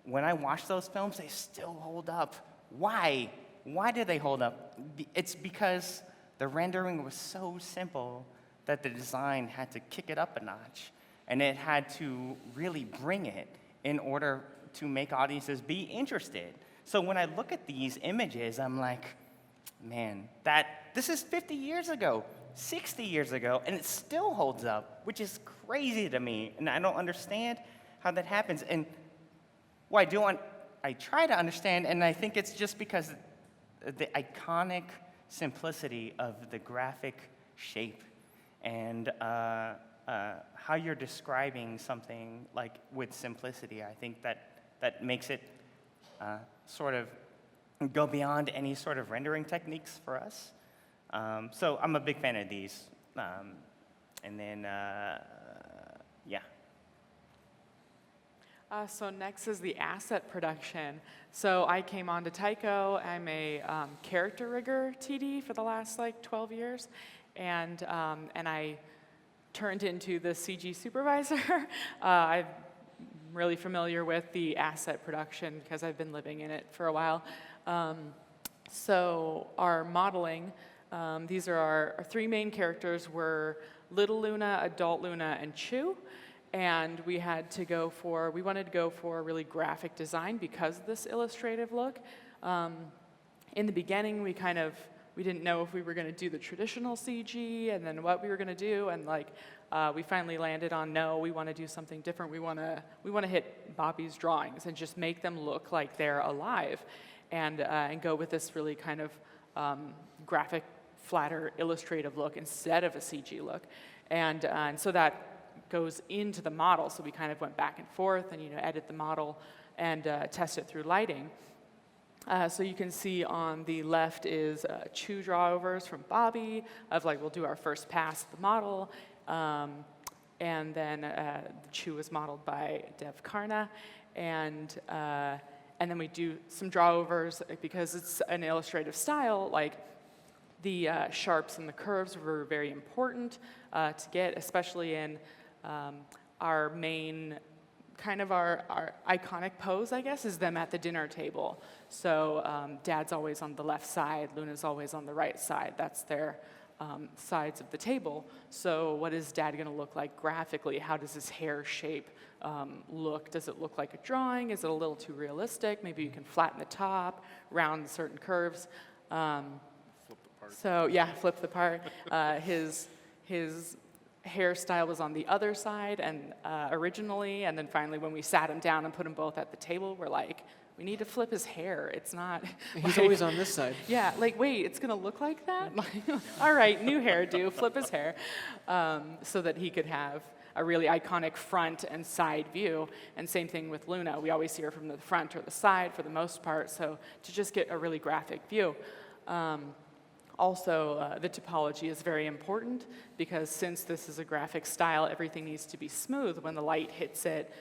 when I watch those films, they still hold up Why? Why did they hold up? It's because the rendering was so simple that the design had to kick it up a notch, and it had to really bring it in order to make audiences be interested. So when I look at these images, I'm like, man, this is 50 years ago, 60 years ago, and it still holds up, which is crazy to me, and I don't understand how that happens. And I try to understand, and I think it's just because the iconic simplicity of the graphic shape and how you're describing something like with simplicity. I think that makes it sort of go beyond any sort of rendering techniques for us. So I'm a big fan of these. And then, yeah. So next is the asset production. So I came on to TAIKO. I'm a character rigger TD for the last like 12 years, and I turned into the CG supervisor. I'm really familiar with the asset production because I've been living in it for a while. So our modeling, these are our three main characters were Little Luna, Adult Luna, and Chu. And we wanted to go for a really graphic design because of this illustrative look. In the beginning, we didn't know if we were going to do the traditional CG and then what we were going to do, and we finally landed on no, we want to do something different. We want to hit Bobby's drawings and just make them look like they're alive, and go with this really kind of graphic, flatter, illustrative look instead of a CG look, and so that goes into the model. So we kind of went back and forth and edit the model and test it through lighting. So you can see on the left is Chu drawovers from Bobby of we'll do our first pass of the model, and then Chu was modeled by Dev Karna, and then we do some drawovers because it's an illustrative style. The sharps and the curves were very important to get, especially in our main, kind of our iconic pose, I guess, is them at the dinner table. So Dad's always on the left side, Luna's always on the right side. That's their sides of the table. So what is Dad going to look like graphically? How does his hair shape look? Does it look like a drawing? Is it a little too realistic? Maybe you can flatten the top, round certain curves. Flip the part. So yeah, flip the part. His hairstyle was on the other side and originally, and then finally when we sat him down and put them both at the table, we're like, we need to flip his hair. It's not. He's always on this side. Yeah, wait, it's gonna look like that? All right, new hairdo, flip his hair, so that he could have a really iconic front and side view. And same thing with Luna. We always see her from the front or the side for the most part, so to just get a really graphic view. Also, the topology is very important because since this is a graphic style, everything needs to be smooth when the light hits it.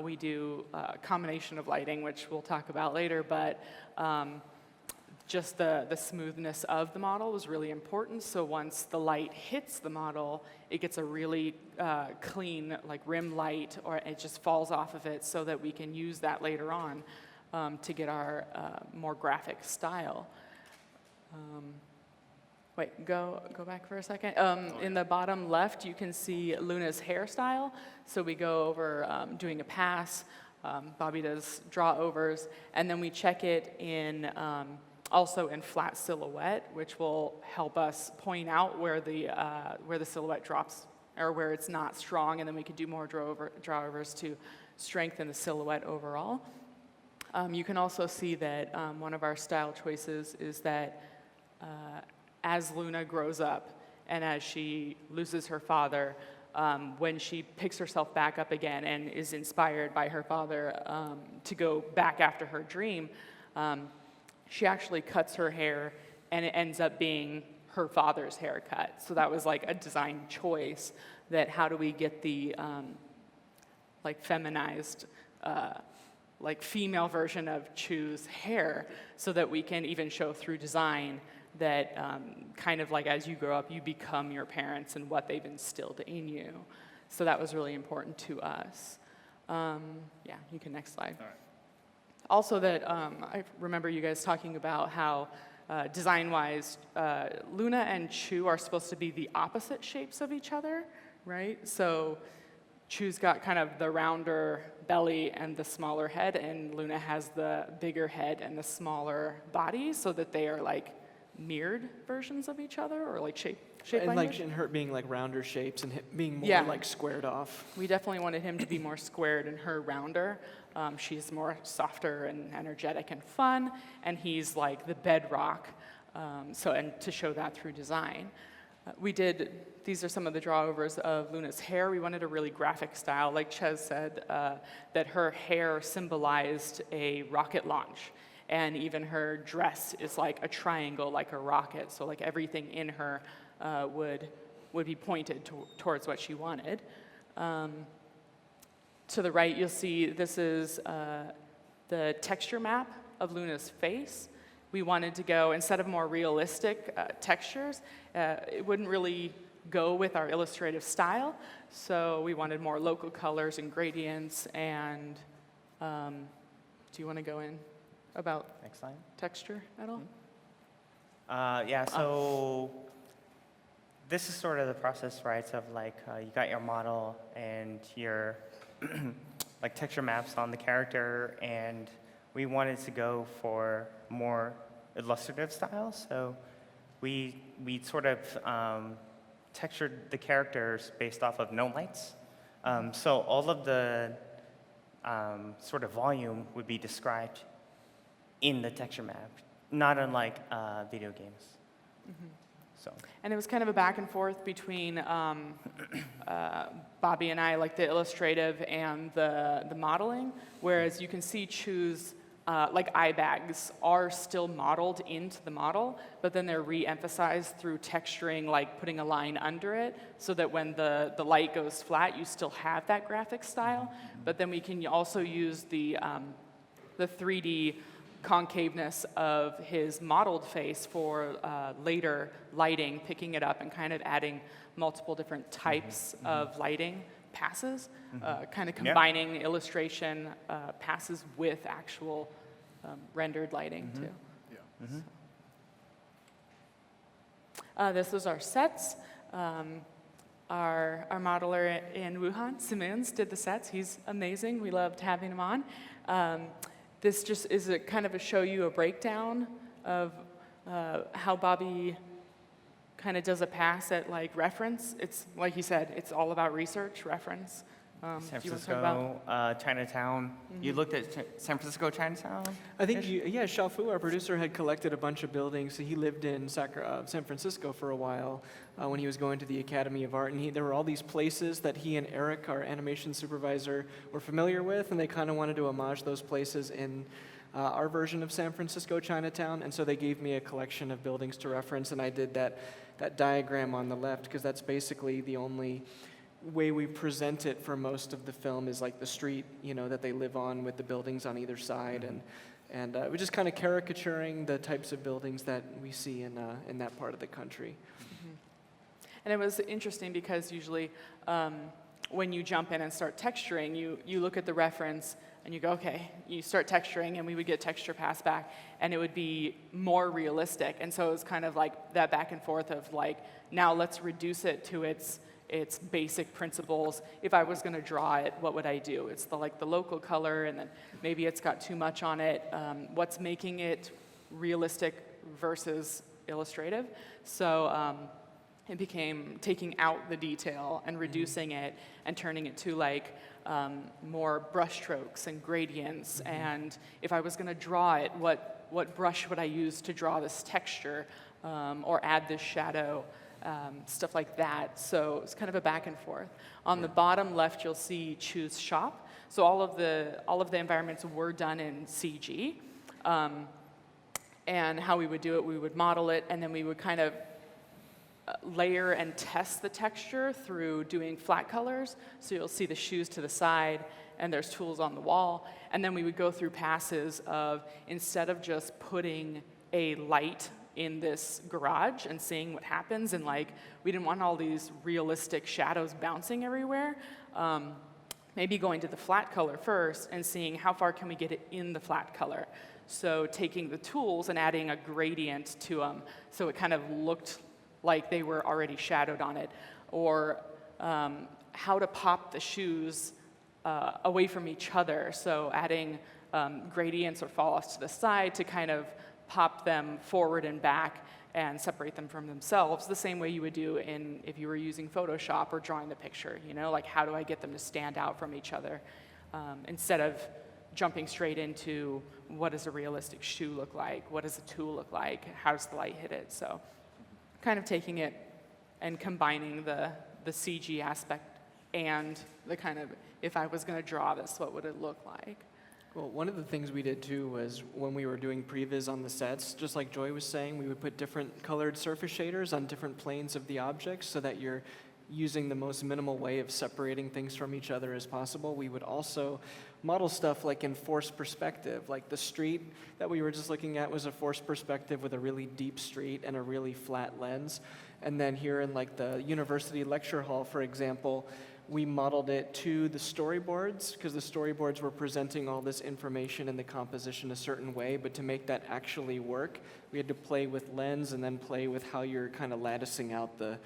We do a combination of lighting, which we'll talk about later, but just the smoothness of the model was really important. So once the light hits the model, it gets a really clean, rim light, or it just falls off of it so that we can use that later on to get our more graphic style. Wait, go back for a second. In the bottom left, you can see Luna's hairstyle. So we go over doing a pass. Bobby does drawovers, and then we check it in also in flat silhouette, which will help us point out where the silhouette drops or where it's not strong, and then we can do more drawovers to strengthen the silhouette overall. You can also see that one of our style choices is that as Luna grows up and as she loses her father, when she picks herself back up again and is inspired by her father to go back after her dream, she actually cuts her hair and it ends up being her father's haircut. So that was a design choice, that how do we get the feminized female version of Chu's hair so that we can even show through design that kind of as you grow up, you become your parents and what they've instilled in you. So that was really important to us. Yeah, you can next slide. All right. Also that I remember you guys talking about how design-wise, Luna and Chu are supposed to be the opposite shapes of each other, right? So Chu's got kind of the rounder belly and the smaller head, and Luna has the bigger head and the smaller body, so that they are like mirrored versions of each other, or like shape And language. like, and her being like rounder shapes and being more Yeah. like squared off. We definitely wanted him to be more squared and her rounder. She's more softer and energetic and fun, and he's like the bedrock. And to show that through design. These are some of the drawovers of Luna's hair. We wanted a really graphic style. Like Ches said, that her hair symbolized a rocket launch. And even her dress is like a triangle, like a rocket. So like everything in her would be pointed towards what she wanted. To the right, you'll see this is the texture map of Luna's face. We wanted to go, instead of more realistic textures, it wouldn't really go with our illustrative style. So we wanted more local colors and gradients. And do you want to go in about Next slide. texture at all? Yeah, so this is sort of the process, right, of like you got your model and your like texture maps on the character, and we wanted to go for more illustrative style. So we sort of textured the characters based off of no lights. So all of the sort of volume would be described in the texture map, not unlike video games. So. And it was kind of a back and forth between Bobby and I, like the illustrative and the modeling, whereas you can see Chu's like eye bags are still modeled into the model, but then they're re-emphasized through texturing, like putting a line under it, so that when the light goes flat, you still have that graphic style. But then we can also use the 3D concaveness of his modeled face for later lighting, picking it up and kind of adding multiple different types of lighting passes, kind of combining illustration passes with actual rendered lighting too. Yeah. This was our sets. Our modeler in Wuhan, Simoons, did the sets. He's amazing. We loved having him on. This just is a kind of show you a breakdown of how Bobby kind of does a pass at like reference. It's like he said, it's all about research, reference. San do you want to talk about? Francisco, Chinatown. You looked at San Francisco, Chinatown? I think, Xiaofu, our producer, had collected a bunch of buildings. He lived in San Francisco for a while when he was going to the Academy of Art. And there were all these places that he and Eric, our animation supervisor, were familiar with, and they kind of wanted to homage those places in our version of San Francisco, Chinatown. And so they gave me a collection of buildings to reference, and I did that diagram on the left, because that's basically the only way we present it for most of the film is like the street, that they live on with the buildings on either side, and we're just kind of caricaturing the types of buildings that we see in that part of the country. And it was interesting because usually when you jump in and start texturing, you look at the reference and you go, okay, you start texturing, and we would get texture pass back, and it would be more realistic. And so it was kind of like that back and forth of like, now let's reduce it to its basic principles. If I was going to draw it, what would I do? It's the local color, and then maybe it's got too much on it. What's making it realistic versus illustrative? So it became taking out the detail and reducing it and turning it to like more brush strokes and gradients. And if I was going to draw it, what brush would I use to draw this texture or add this shadow? Stuff like that. So it's kind of a back and forth. On the bottom left, you'll see Chu's shop. So all of the environments were done in CG. And how we would do it, we would model it, and then we would kind of layer and test the texture through doing flat colors. So you'll see the shoes to the side, and there's tools on the wall. And then we would go through passes of, instead of just putting a light in this garage and seeing what happens, and like we didn't want all these realistic shadows bouncing everywhere. maybe going to the flat color first and seeing how far can we get it in the flat color. So taking the tools and adding a gradient to them so it kind of looked like they were already shadowed on it. Or how to pop the shoes away from each other. So adding gradients or fall-offs to the side to kind of pop them forward and back and separate them from themselves, the same way you would do if you were using Photoshop or drawing the picture, like how do I get them to stand out from each other, instead of jumping straight into what does a realistic shoe look like, what does a tool look like, how does the light hit it. So kind of taking it and combining the CG aspect and the kind of, if I was going to draw this, what would it look like? Well, one of the things we did too was when we were doing previs on the sets, just like Joy was saying, we would put different colored surface shaders on different planes of the objects so that you're using the most minimal way of separating things from each other as possible. We would also model stuff like in forced perspective, like the street that we were just looking at was a forced perspective with a really deep street and a really flat lens. And then here in like the university lecture hall, for example, we modeled it to the storyboards because the storyboards were presenting all this information and the composition a certain way, but to make that actually work, we had to play with lens and then play with how you're kind of latticing out the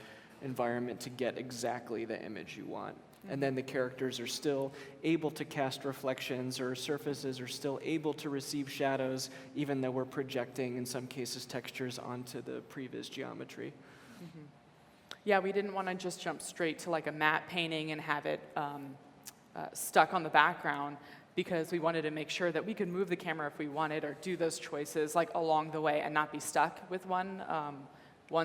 environment to get exactly the image you want. And then the characters are still able to cast reflections, or surfaces are still able to receive shadows, even though we're projecting, in some cases, textures onto the previs geometry. Mm-hmm. Yeah, we didn't want to just jump straight to like a matte painting and have it stuck on the background, because we wanted to make sure that we could move the camera if we wanted, or do those choices like along the way and not be stuck with one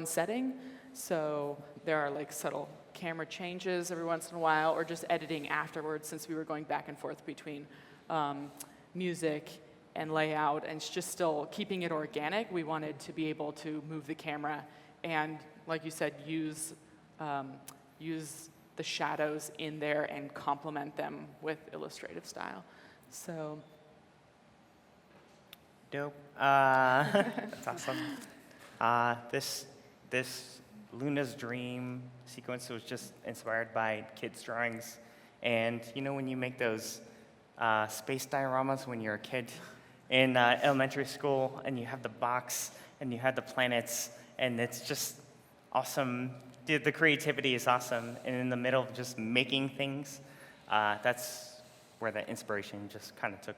setting. So there are like subtle camera changes every once in a while, or just editing afterwards, since we were going back and forth between music and layout, and just still keeping it organic. We wanted to be able to move the camera and, like you said, use the shadows in there and complement them with illustrative style. So. Dope. That's awesome. This Luna's Dream sequence was just inspired by kids' drawings. And when you make those space dioramas when you're a kid in elementary school, and you have the box and you have the planets, and it's just awesome. The creativity is awesome. And in the middle of just making things, that's where the inspiration just kind of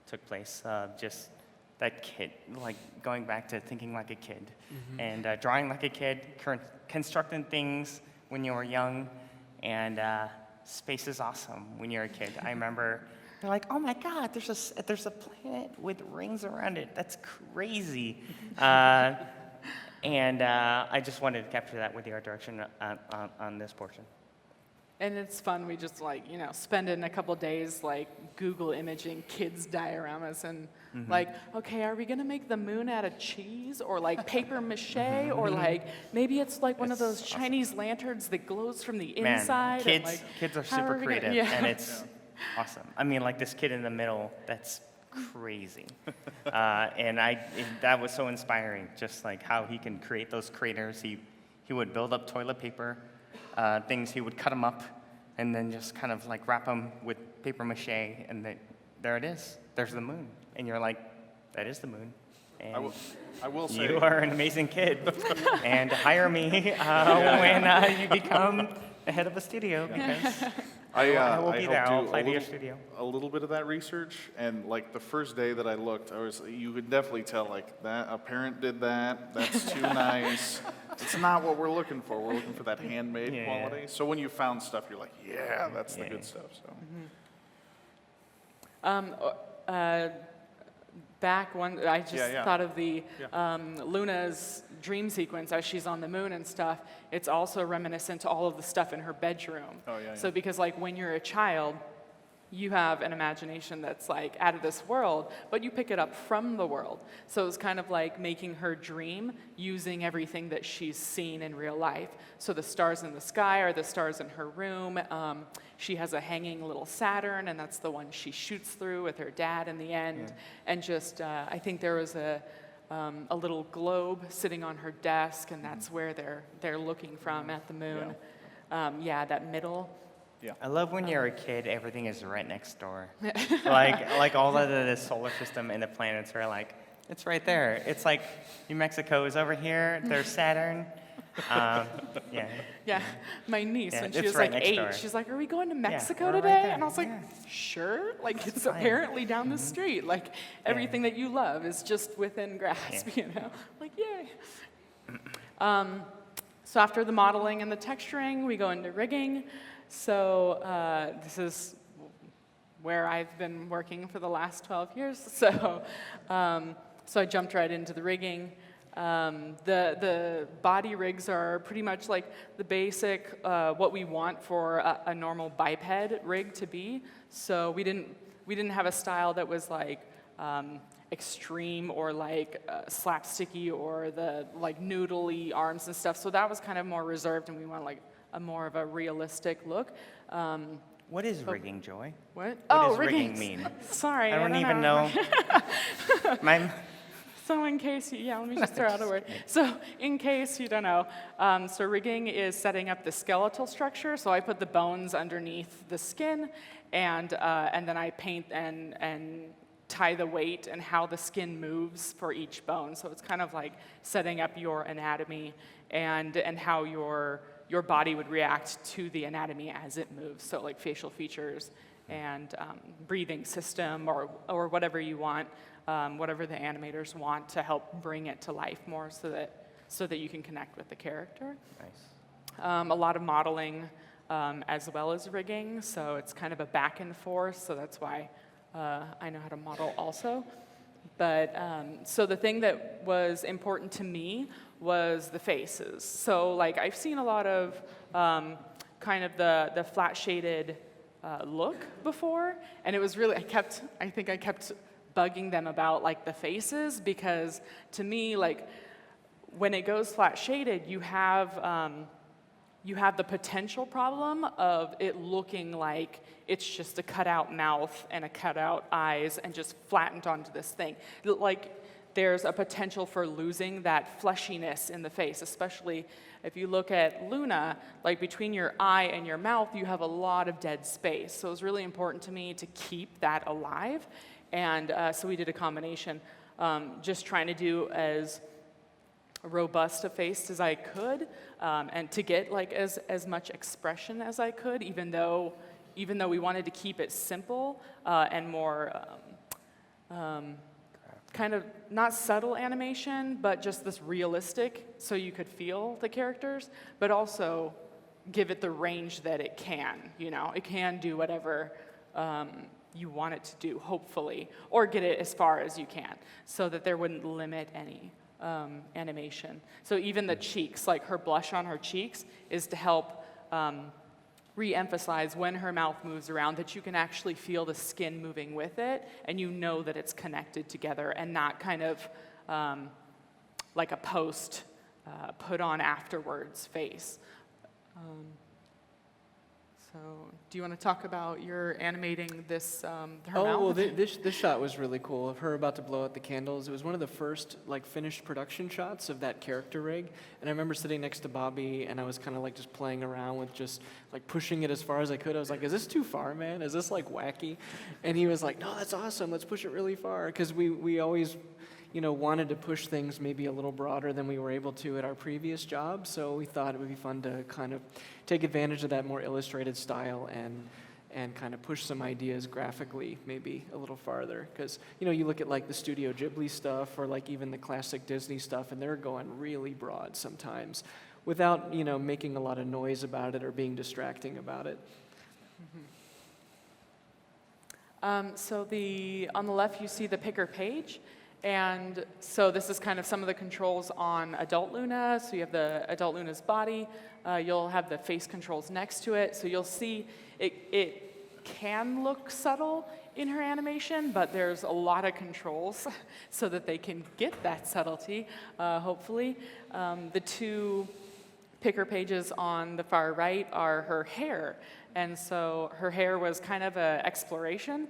took place. Just that kid, like going back to thinking like a kid, and drawing like a kid, constructing things when you were young, and space is awesome when you're a kid. I remember they're like, oh my God, there's a planet with rings around it. That's crazy. And I just wanted to capture that with the art direction on this portion. And it's fun. We just spend in a couple days Google imaging kids' dioramas and okay, are we gonna make the moon out of cheese or paper mache or maybe it's one of those Chinese lanterns that glows from the inside. Man, kids are super creative, and it's awesome. I mean, this kid in the middle, that's crazy. And that was so inspiring, just how he can create those craters. He would build up toilet paper, things, he would cut them up, and then just kind of wrap them with paper mache, and there it is. There's the moon. And you're like, that is the moon. And I will say, you are an amazing kid. And hire me when you become the head of a studio, because I will be there. I'll fly to your studio. A little bit of that research, and the first day that I looked, you could definitely tell that a parent did that. That's too nice. It's not what we're looking for. We're looking for that handmade quality. So when you found stuff, you're like, yeah, that's the good stuff. So. Back one, I just thought of the Luna's dream sequence as she's on the moon and stuff. It's also reminiscent to all of the stuff in her bedroom. Oh, yeah, So because when you're a child, you have an imagination that's out of this world, but you pick it up from the world. So it's kind of making her dream using everything that she's seen in real life. So the stars in the sky are the stars in her room. She has a hanging little Saturn, and that's the one she shoots through with her dad in the end. And just, I think there was a little globe sitting on her desk, and that's where they're looking from at the moon. That middle. Yeah. I love when you're a kid, everything is right next door. like all of the solar system and the planets are like, it's right there. It's like New Mexico is over here. There's Saturn. Yeah. Yeah, my niece, Yeah, when she it's was right like next 8, door. she's like, are we going to Mexico we're right today? there, And I was like, yeah. sure. Like, it's fine. apparently down the street. Like, everything that you love is just within grasp, you know? Like, yay. So after the modeling and the texturing, we go into rigging. So this is where I've been working for the last 12 years. So, so I jumped right into the rigging. The body rigs are pretty much like the basic, what we want for a normal biped rig to be. So we didn't have a style that was like extreme or like slapsticky or the like noodly arms and stuff. So that was kind of more reserved, and we want like a more of a realistic look. What is rigging, Joy? What? What Oh, does rigging rigging. mean? Sorry, I don't even know. So in case you, let me just throw out a word. So in case you don't know, so rigging is setting up the skeletal structure. So I put the bones underneath the skin, and then I paint and tie the weight and how the skin moves for each bone. So it's kind of like setting up your anatomy and how your body would react to the anatomy as it moves. So like facial features and breathing system or whatever you want. Whatever the animators want to help bring it to life more so that you can connect with the character. Nice. A lot of modeling as well as rigging, so it's kind of a back and forth, so that's why I know how to model also. But so the thing that was important to me was the faces. So like I've seen a lot of kind of the flat shaded look before, and it was really, I think I kept bugging them about like the faces, because to me, like when it goes flat shaded, you have the potential problem of it looking like it's just a cutout mouth and a cutout eyes and just flattened onto this thing. Like there's a potential for losing that fleshiness in the face, especially if you look at Luna, like between your eye and your mouth, you have a lot of dead space. So it was really important to me to keep that alive. And so we did a combination, just trying to do as robust a face as I could, and to get like as much expression as I could, even though we wanted to keep it simple and more kind of not subtle animation, but just this realistic, so you could feel the characters, but also give it the range that it can. You know, it can do whatever you want it to do, hopefully, or get it as far as you can, so that there wouldn't limit any animation. So even the cheeks, like her blush on her cheeks, is to help re-emphasize when her mouth moves around that you can actually feel the skin moving with it, and you know that it's connected together, and not kind of like a post put on afterwards face. So, do you want to talk about your animating this, her mouth? Well, this shot was really cool of her about to blow out the candles. It was one of the first like finished production shots of that character rig, and I remember sitting next to Bobby, and I was kind of like just playing around with just like pushing it as far as I could. I was like, "Is this too far, man? Is this like wacky?" And he was like, "No, that's awesome. Let's push it really far," because we always, wanted to push things maybe a little broader than we were able to at our previous job. So we thought it would be fun to kind of take advantage of that more illustrated style and kind of push some ideas graphically maybe a little farther. Because, you look at like the Studio Ghibli stuff or like even the classic Disney stuff, and they're going really broad sometimes without, making a lot of noise about it or being distracting about it. So on the left, you see the picker page. And so this is kind of some of the controls on adult Luna. So you have the adult Luna's body. You'll have the face controls next to it. So you'll see it can look subtle in her animation, but there's a lot of controls so that they can get that subtlety, hopefully. The two picker pages on the far right are her hair. And so her hair was kind of an exploration.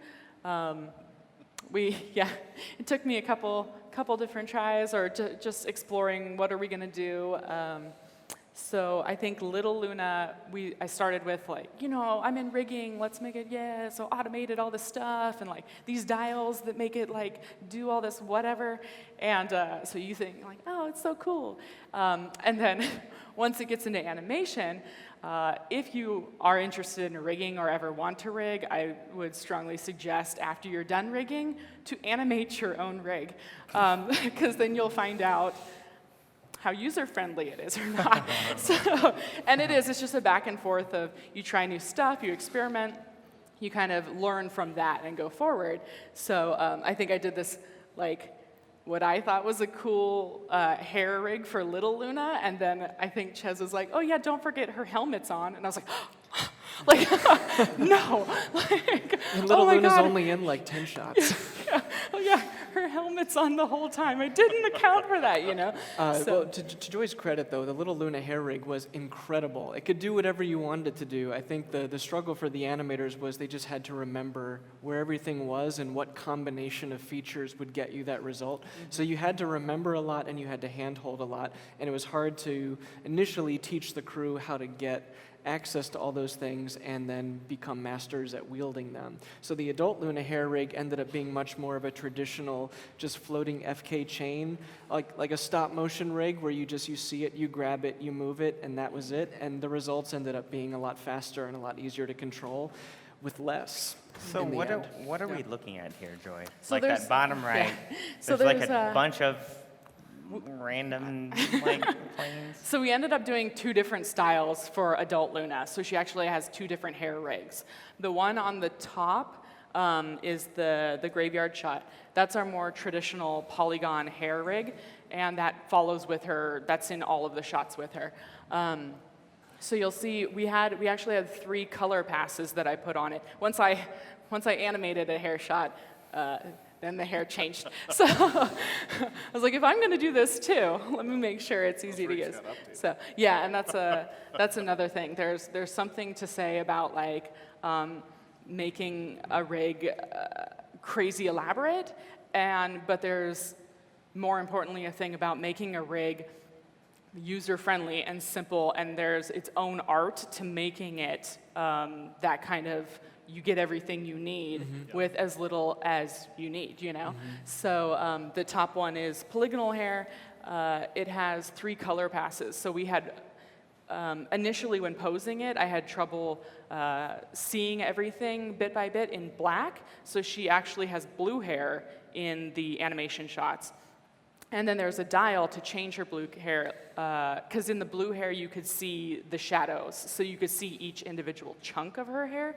It took me a couple different tries, or just exploring what are we going to do. So I think Little Luna, I started with like, I'm in rigging, let's make it, so automated all this stuff, and like these dials that make it like do all this whatever. And so you think like, oh, it's so cool. And then once it gets into animation, if you are interested in rigging or ever want to rig, I would strongly suggest after you're done rigging to animate your own rig, because then you'll find out how user-friendly it is or not. And it's just a back and forth of you try new stuff, you experiment, you kind of learn from that and go forward. So I think I did this, like, what I thought was a cool hair rig for Little Luna, and then I think Ches was like, oh yeah, don't forget her helmet's on, and I was like, like, no, like, And Little oh my Luna's God. only in like 10 shots. Oh yeah, her helmet's on the whole time. I didn't account for that, Well, to Joy's credit, though, the Little Luna hair rig was incredible. It could do whatever you wanted it to do. I think the struggle for the animators was they just had to remember where everything was and what combination of features would get you that result. So you had to remember a lot and you had to handhold a lot, and it was hard to initially teach the crew how to get access to all those things and then become masters at wielding them. So the adult Luna hair rig ended up being much more of a traditional, just floating FK chain, like a stop motion rig where you see it, you grab it, you move it, and that was it. And the results ended up being a lot faster and a lot easier to control with less. So in the what end. are we looking at here, Joy? So like there's- that bottom right, So there's like there's a bunch of random like planes. So we ended up doing 2 different styles for adult Luna. So she actually has 2 different hair rigs. The one on the top is the graveyard shot. That's our more traditional polygon hair rig, and that follows with her. That's in all of the shots with her. So you'll see we actually had 3 color passes that I put on it. Once I animated a hair shot, then the hair changed. So I was like, if I'm going to do this too, let me make sure it's easy to use. So yeah, and that's another thing. There's something to say about like making a rig crazy elaborate, but there's more importantly a thing about making a rig user-friendly and simple, and there's its own art to making it that kind of, you get everything you need with as little as you need, So the top one is polygonal hair. It has 3 color passes. So we had, initially when posing it, I had trouble seeing everything bit by bit in black. So she actually has blue hair in the animation shots. And then there's a dial to change her blue hair, because in the blue hair you could see the shadows. So you could see each individual chunk of her hair.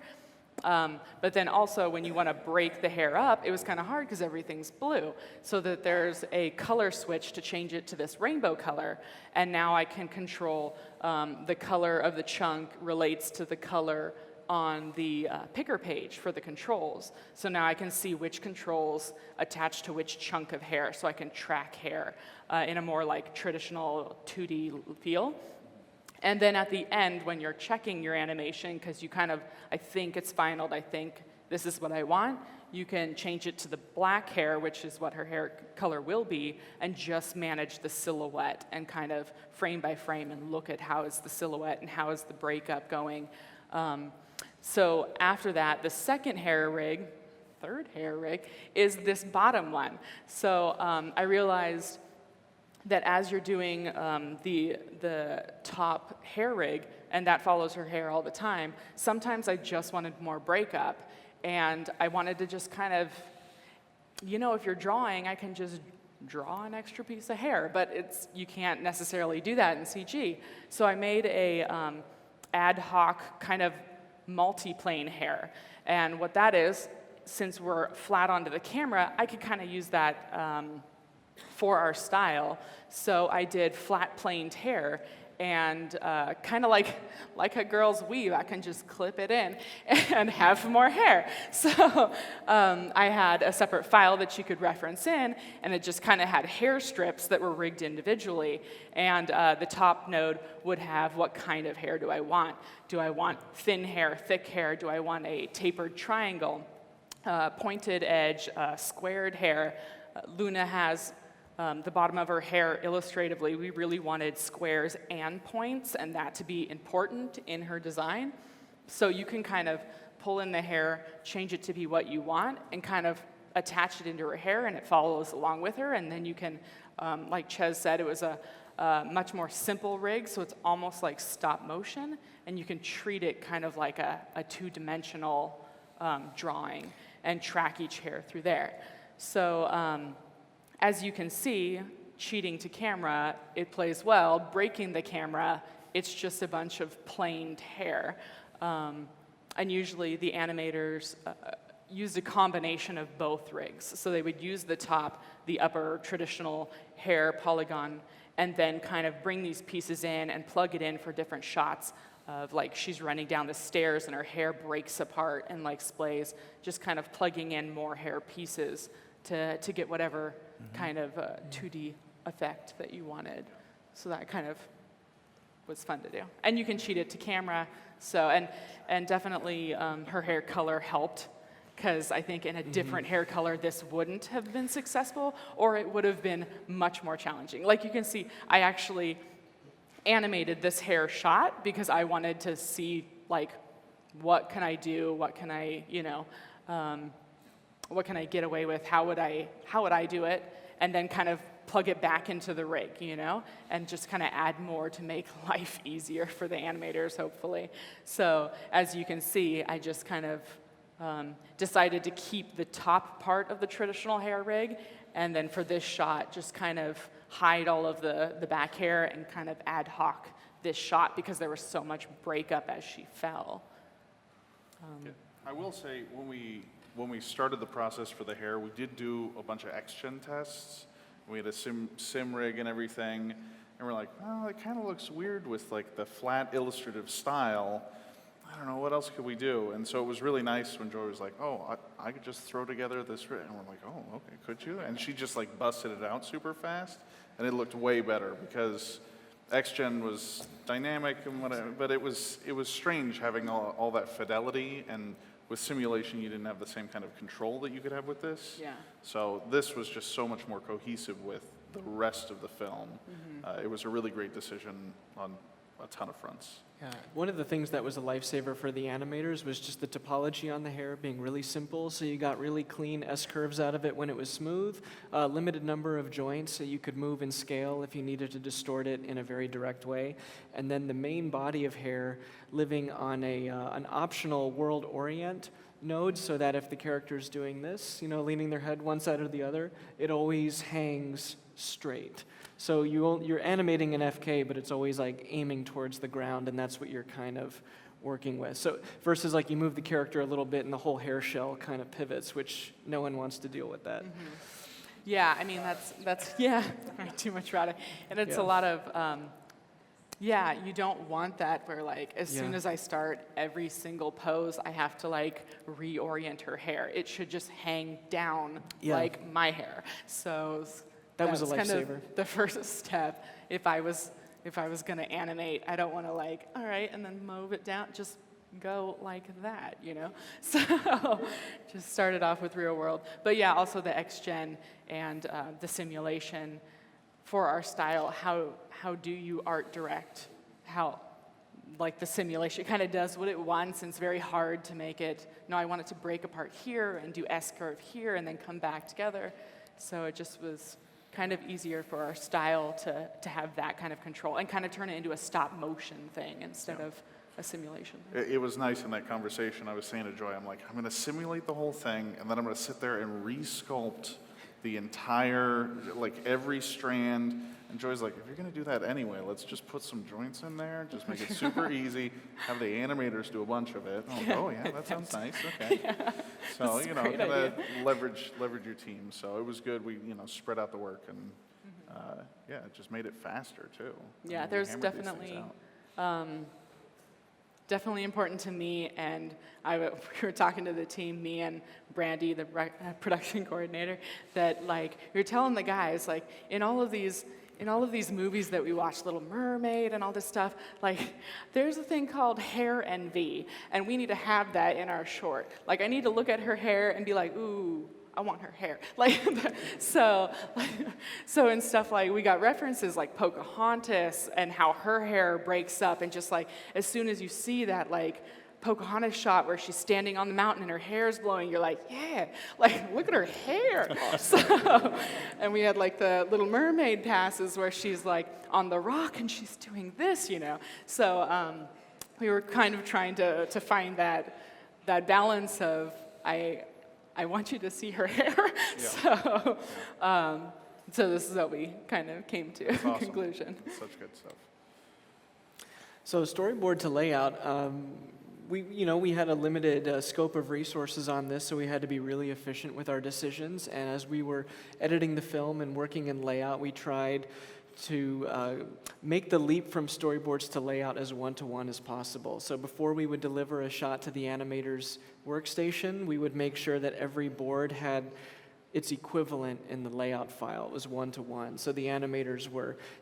But then also when you want to break the hair up, it was kind of hard because everything's blue. So that there's a color switch to change it to this rainbow color. And now I can control the color of the chunk relates to the color on the picker page for the controls. So now I can see which controls attach to which chunk of hair, so I can track hair in a more like traditional 2D feel. And then at the end, when you're checking your animation, because you kind of, I think it's final, I think this is what I want, you can change it to the black hair, which is what her hair color will be, and just manage the silhouette and kind of frame by frame and look at how is the silhouette and how is the breakup going. So after that, the second hair rig, third hair rig, is this bottom one. So I realized that as you're doing the top hair rig, and that follows her hair all the time, sometimes I just wanted more breakup, and I wanted to just kind of, if you're drawing, I can just draw an extra piece of hair, but you can't necessarily do that in CG. So I made a ad hoc kind of multi-plane hair, and what that is, since we're flat onto the camera, I could kind of use that for our style. So I did flat planed hair, and kind of like a girl's weave, I can just clip it in and have more hair. So I had a separate file that you could reference in, and it just kind of had hair strips that were rigged individually. And the top node would have what kind of hair do I want? Do I want thin hair, thick hair? Do I want a tapered triangle, pointed edge, squared hair? Luna has the bottom of her hair illustratively, we really wanted squares and points, and that to be important in her design. So you can kind of pull in the hair, change it to be what you want, and kind of attach it into her hair, and it follows along with her. And then you can, like Ches said, it was a much more simple rig, so it's almost like stop motion, and you can treat it kind of like a two-dimensional drawing and track each hair through there. So as you can see, cheating to camera, it plays well. Breaking the camera, it's just a bunch of planed hair. And usually the animators used a combination of both rigs. So they would use the top, the upper traditional hair polygon, and then kind of bring these pieces in and plug it in for different shots of like she's running down the stairs and her hair breaks apart and like splays, just kind of plugging in more hair pieces to get whatever kind of 2D effect that you wanted. So that kind of was fun to do. And you can cheat it to camera. So, and definitely her hair color helped, because I think in a different hair color, this wouldn't have been successful, or it would have been much more challenging. Like you can see, I actually animated this hair shot because I wanted to see, like, what can I do? What can I, you know, what can I get away with? How would I do it? And then kind of plug it back into the rig, you know, and just kind of add more to make life easier for the animators, hopefully. So as you can see, I just kind of decided to keep the top part of the traditional hair rig, and then for this shot, just kind of hide all of the back hair and kind of ad hoc this shot because there was so much breakup as she fell. I will say, when we started the process for the hair, we did do a bunch of X-Gen tests. We had a sim rig and everything, and we're like, oh, it kind of looks weird with like the flat illustrative style. I don't know, what else could we do? And so it was really nice when Joy was like, oh, I could just throw together this rig. And we're like, oh, okay, could you? And she just like busted it out super fast, and it looked way better because X-Gen was dynamic and whatever, but it was strange having all that fidelity, and with simulation, you didn't have the same kind of control that you could have with this. Yeah. So this was just so much more cohesive with the rest of the film. It was a really great decision on a ton of fronts. Yeah, one of the things that was a lifesaver for the animators was just the topology on the hair being really simple, so you got really clean S-curves out of it when it was smooth, limited number of joints so you could move and scale if you needed to distort it in a very direct way, and then the main body of hair living on an optional world orient node, so that if the character's doing this, you know, leaning their head one side or the other, it always hangs straight. So you're animating an FK, but it's always like aiming towards the ground, and that's what you're kind of working with. So versus like you move the character a little bit and the whole hair shell kind of pivots, which no one wants to deal with that. Yeah, I mean, that's yeah, too much rata. And it's a lot of, yeah, you don't want that where like as soon as I start every single pose, I have to like reorient her hair. It should just hang down like my hair. So that was a lifesaver. Kind of the first step. If I was gonna animate, I don't want to like, all right, and then move it down. Just go like that, you know. So just started off with real world, but yeah, also the X-Gen and the simulation for our style. How do you art direct? How, like the simulation kind of does what it wants, and it's very hard to make it. No, I want it to break apart here and do S-curve here, and then come back together. So it just was kind of easier for our style to have that kind of control and kind of turn it into a stop motion thing instead of a simulation. It was nice in that conversation. I was saying to Joy, I'm like, I'm going to simulate the whole thing, and then I'm going to sit there and re-sculpt the entire, like every strand. And Joy's like, if you're going to do that anyway, let's just put some joints in there, just make it super easy, have the animators do a bunch of it. I'm like, oh yeah, that sounds nice, okay. So, you know, kind of leverage your team. So it was good. We, you know, spread out the work, and yeah, it just made it faster too. Yeah, there's definitely, definitely important to me, and we were talking to the team, me and Brandy, the production coordinator, that like, we were telling the guys, like, in all of these movies that we watch, Little Mermaid and all this stuff, like, there's a thing called hair envy, and we need to have that in our short. Like, I need to look at her hair and be like, ooh, I want her hair. Like, so in stuff like, we got references like Pocahontas and how her hair breaks up, and just like, as soon as you see that, like, Pocahontas shot where she's standing on the mountain and her hair's blowing, you're like, yeah, like, look at her hair. So, and we had like the Little Mermaid passes where she's like on the rock and she's doing this, you know. So we were kind of trying to find that balance of, I want you to see her hair. Yeah. So this is what we kind of came to That's a awesome. conclusion. Such good stuff. So storyboard to layout, we had a limited scope of resources on this, so we had to be really efficient with our decisions. And as we were editing the film and working in layout, we tried to make the leap from storyboards to layout as one-to-one as possible. So before we would deliver a shot to the animator's workstation, we would make sure that every board had its equivalent in the layout file. It was one-to-one. So the animators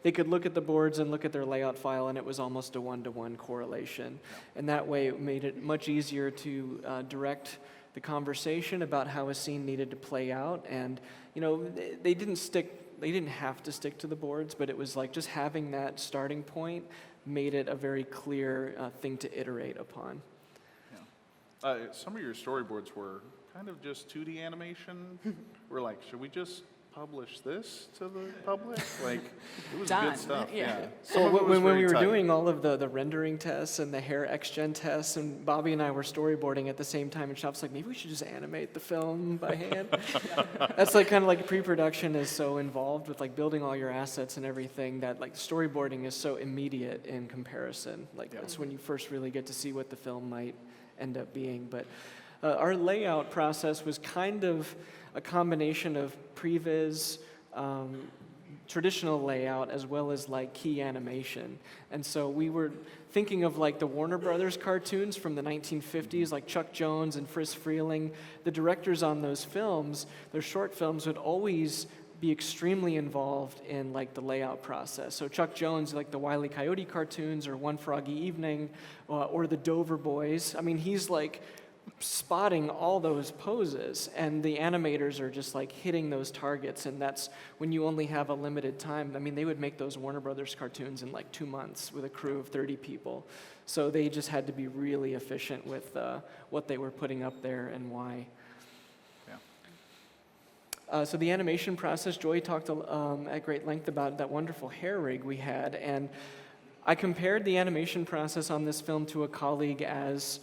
they could look at the boards and look at their layout file, and it was almost a one-to-one correlation. And that way it made it much easier to direct the conversation about how a scene needed to play out. And, they didn't have to stick to the boards, but it was like just having that starting point made it a very clear thing to iterate upon. Yeah. Some of your storyboards were kind of just 2D animation. We're like, should we just publish this to the public? Like, it was Done. good stuff. Yeah. Some So of it was when we very were tight. doing all of the rendering tests and the hair XGen tests, and Bobby and I were storyboarding at the same time, and Shop's like, maybe we should just animate the film by hand. That's like kind of like pre-production is so involved with like building all your assets and everything that like storyboarding is so immediate in comparison. Like that's when you first really get to see what the film might end up being. But our layout process was kind of a combination of previs, traditional layout, as well as like key animation. And so we were thinking of like the Warner Brothers cartoons from the 1950s, like Chuck Jones and Friz Freleng. The directors on those films, their short films, would always be extremely involved in like the layout process. So Chuck Jones, like the Wile E. Coyote cartoons, or One Froggy Evening, or the Dover Boys. I mean, he's like spotting all those poses, and the animators are just like hitting those targets, and that's when you only have a limited time. I mean, they would make those Warner Brothers cartoons in like 2 months with a crew of 30 people. So they just had to be really efficient with what they were putting up there and why. So the animation process, Joy talked at great length about that wonderful hair rig we had, and I compared the animation process on this film to a colleague as,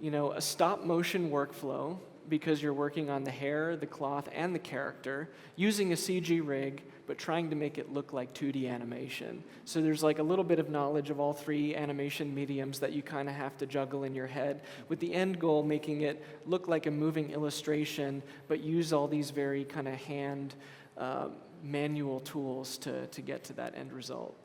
a stop motion workflow, because you're working on the hair, the cloth, and the character, using a CG rig, but trying to make it look like 2D animation. So there's like a little bit of knowledge of all three animation mediums that you kind of have to juggle in your head, with the end goal making it look like a moving illustration, but use all these very kind of hand manual tools to get to that end result.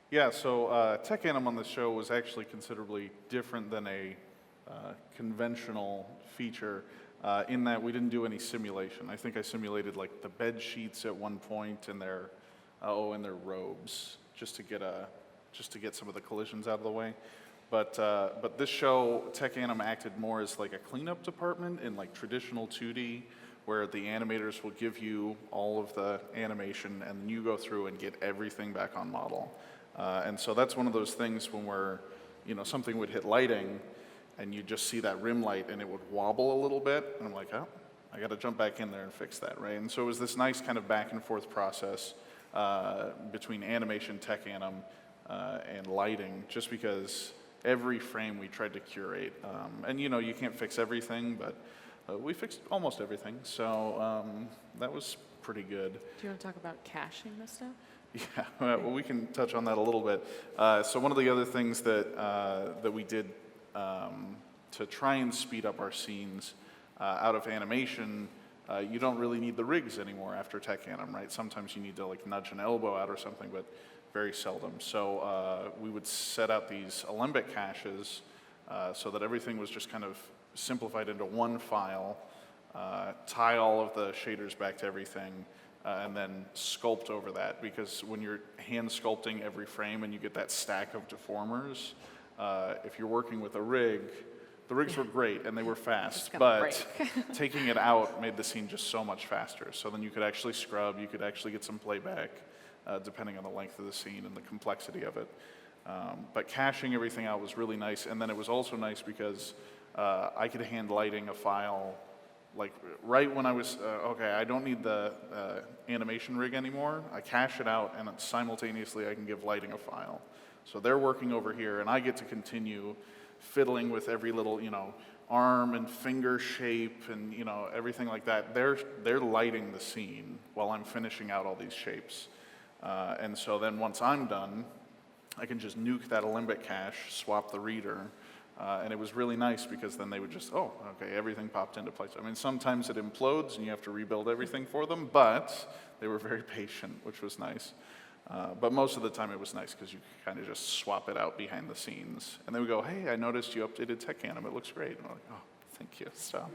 Yeah, so Tech Anim on the show was actually considerably different than a conventional feature in that we didn't do any simulation. I think I simulated like the bed sheets at one point and their robes just to get some of the collisions out of the way. But this show, Tech Anim acted more as like a cleanup department in like traditional 2D, where the animators will give you all of the animation and then you go through and get everything back on model. And so that's one of those things when something would hit lighting and you just see that rim light and it would wobble a little bit. And I'm like, oh, I got to jump back in there and fix that, right? And so it was this nice kind of back and forth process between animation, Tech Anim, and lighting, just because every frame we tried to curate. And you can't fix everything, but we fixed almost everything. So that was pretty good. Do you want to talk about caching this stuff? Yeah, well, we can touch on that a little bit. So one of the other things that we did to try and speed up our scenes out of animation, you don't really need the rigs anymore after Tech Anim, right? Sometimes you need to like nudge an elbow out or something, but very seldom. So we would set out these alembic caches so that everything was just kind of simplified into one file, tie all of the shaders back to everything, and then sculpt over that, because when you're hand sculpting every frame and you get that stack of deformers, if you're working with a rig, The rigs were great, and they were fast, gonna but taking it out made the scene just so much faster. So then you could actually scrub, you could actually get some playback, depending on the length of the scene and the complexity of it. But caching everything out was really nice, and then it was also nice because I could hand lighting a file, like right when I was, okay, I don't need the animation rig anymore. I cache it out, and simultaneously I can give lighting a file. So they're working over here, and I get to continue fiddling with every little, arm and finger shape and, everything like that. They're lighting the scene while I'm finishing out all these shapes. And so then once I'm done, I can just nuke that Alembic cache, swap the reader, and it was really nice because then they would just, oh, okay, everything popped into place. I mean, sometimes it implodes and you have to rebuild everything for them, but they were very patient, which was nice. But most of the time it was nice because you could kind of just swap it out behind the scenes. And they would go, hey, I noticed you updated TechAnim, it looks great. And I'm like, oh, thank you. So,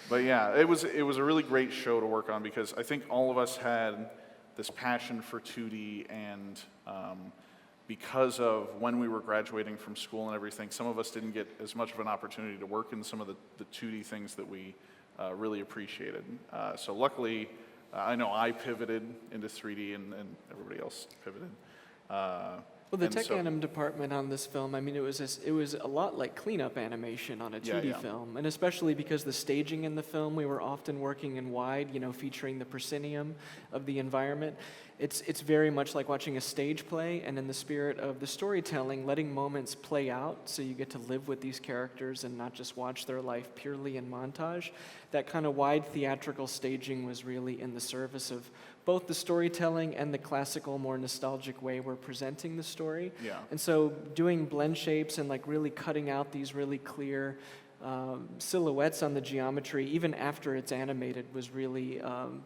but yeah, it was a really great show to work on because I think all of us had this passion for 2D, and because of when we were graduating from school and everything, some of us didn't get as much of an opportunity to work in some of the 2D things that we really appreciated. So luckily, I know I pivoted into 3D and everybody else pivoted. Well, the tech anim department on this film, I mean, it was a lot like cleanup animation on a 2D film, and especially because the staging in the film, we were often working in wide, featuring the proscenium of the environment. It's very much like watching a stage play, and in the spirit of the storytelling, letting moments play out so you get to live with these characters and not just watch their life purely in montage. That kind of wide theatrical staging was really in the service of both the storytelling and the classical, more nostalgic way we're presenting the story. Yeah. And so doing blend shapes and like really cutting out these really clear silhouettes on the geometry, even after it's animated, was really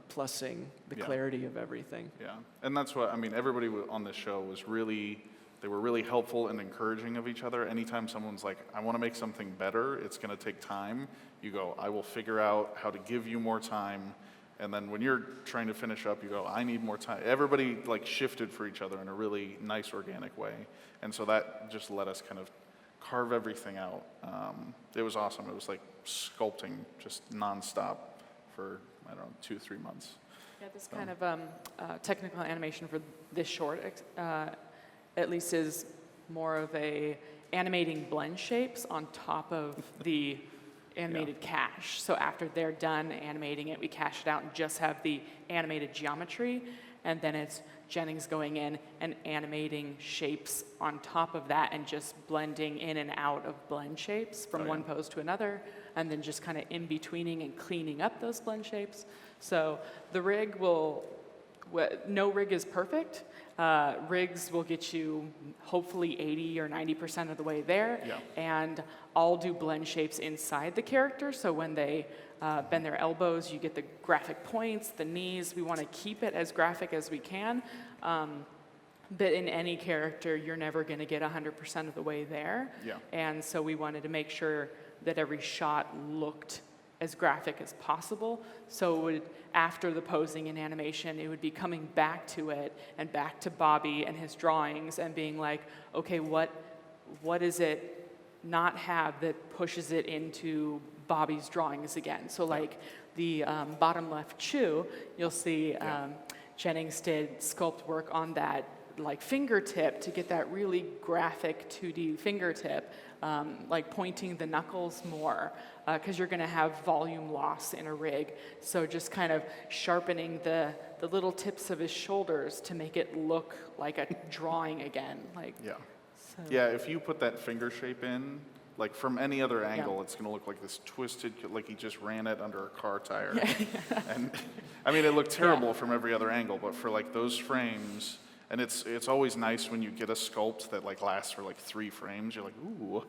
plussing the clarity of everything. Yeah, and that's what, I mean, everybody on this show was really, they were really helpful and encouraging of each other. Anytime someone's like, I want to make something better, it's going to take time, you go, I will figure out how to give you more time. And then when you're trying to finish up, you go, I need more time. Everybody like shifted for each other in a really nice, organic way. And so that just let us kind of carve everything out. It was awesome. It was like sculpting just nonstop for, 2-3 months. Yeah, this kind of technical animation for this short, at least, is more of a animating blend shapes on top of the animated cache. So after they're done animating it, we cache it out and just have the animated geometry, and then it's Jennings going in and animating shapes on top of that and just blending in and out of blend shapes from one pose to another, and then just kind of in-betweening and cleaning up those blend shapes. So the rig no rig is perfect. Rigs will get you hopefully 80 or 90% of the way there, and I'll do blend shapes inside the character, so when they bend their elbows, you get the graphic points, the knees. We want to keep it as graphic as we can, but in any character, you're never going to get 100% of the way there, and so we wanted to make sure that every shot looked as graphic as possible. So it would, after the posing and animation, it would be coming back to it and back to Bobby and his drawings and being like, okay, what does it not have that pushes it into Bobby's drawings again? So like the bottom left Chu, you'll see Jennings did sculpt work on that like fingertip to get that really graphic 2D fingertip, like pointing the knuckles more, because you're going to have volume loss in a rig. So just kind of sharpening the little tips of his shoulders to make it look like a drawing again. Like, so. Yeah, if you put that finger shape in, like from any other angle, it's going to look like this twisted, like he just ran it under a car tire. And I mean, it looked terrible from every other angle, but for like those frames, and it's always nice when you get a sculpt that like lasts for like 3 frames. You're like, ooh,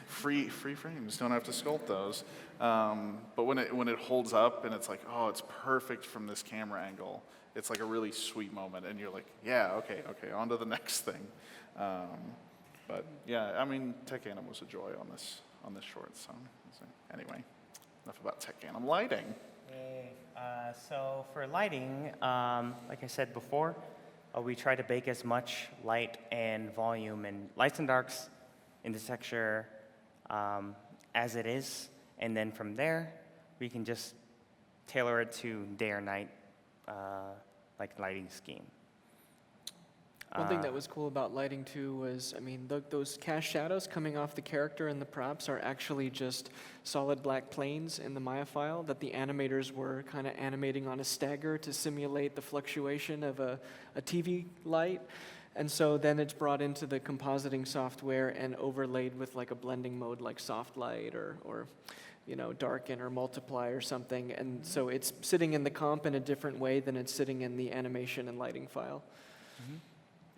free frames. Don't have to sculpt those. But when it holds up and it's like, oh, it's perfect from this camera angle. It's like a really sweet moment, and you're like, yeah, okay, on to the next thing. But yeah, I mean, TechAnim was a joy on this short. So anyway, enough about TechAnim. Lighting. So for lighting, like I said before, we try to bake as much light and volume and lights and darks in the texture as it is, and then from there, we can just tailor it to day or night, like lighting scheme. One thing that was cool about lighting too was, I mean, those cast shadows coming off the character and the props are actually just solid black planes in the Maya file that the animators were kind of animating on a stagger to simulate the fluctuation of a TV light. And so then it's brought into the compositing software and overlaid with like a blending mode like soft light or you know, darken or multiply or something. And so it's sitting in the comp in a different way than it's sitting in the animation and lighting file.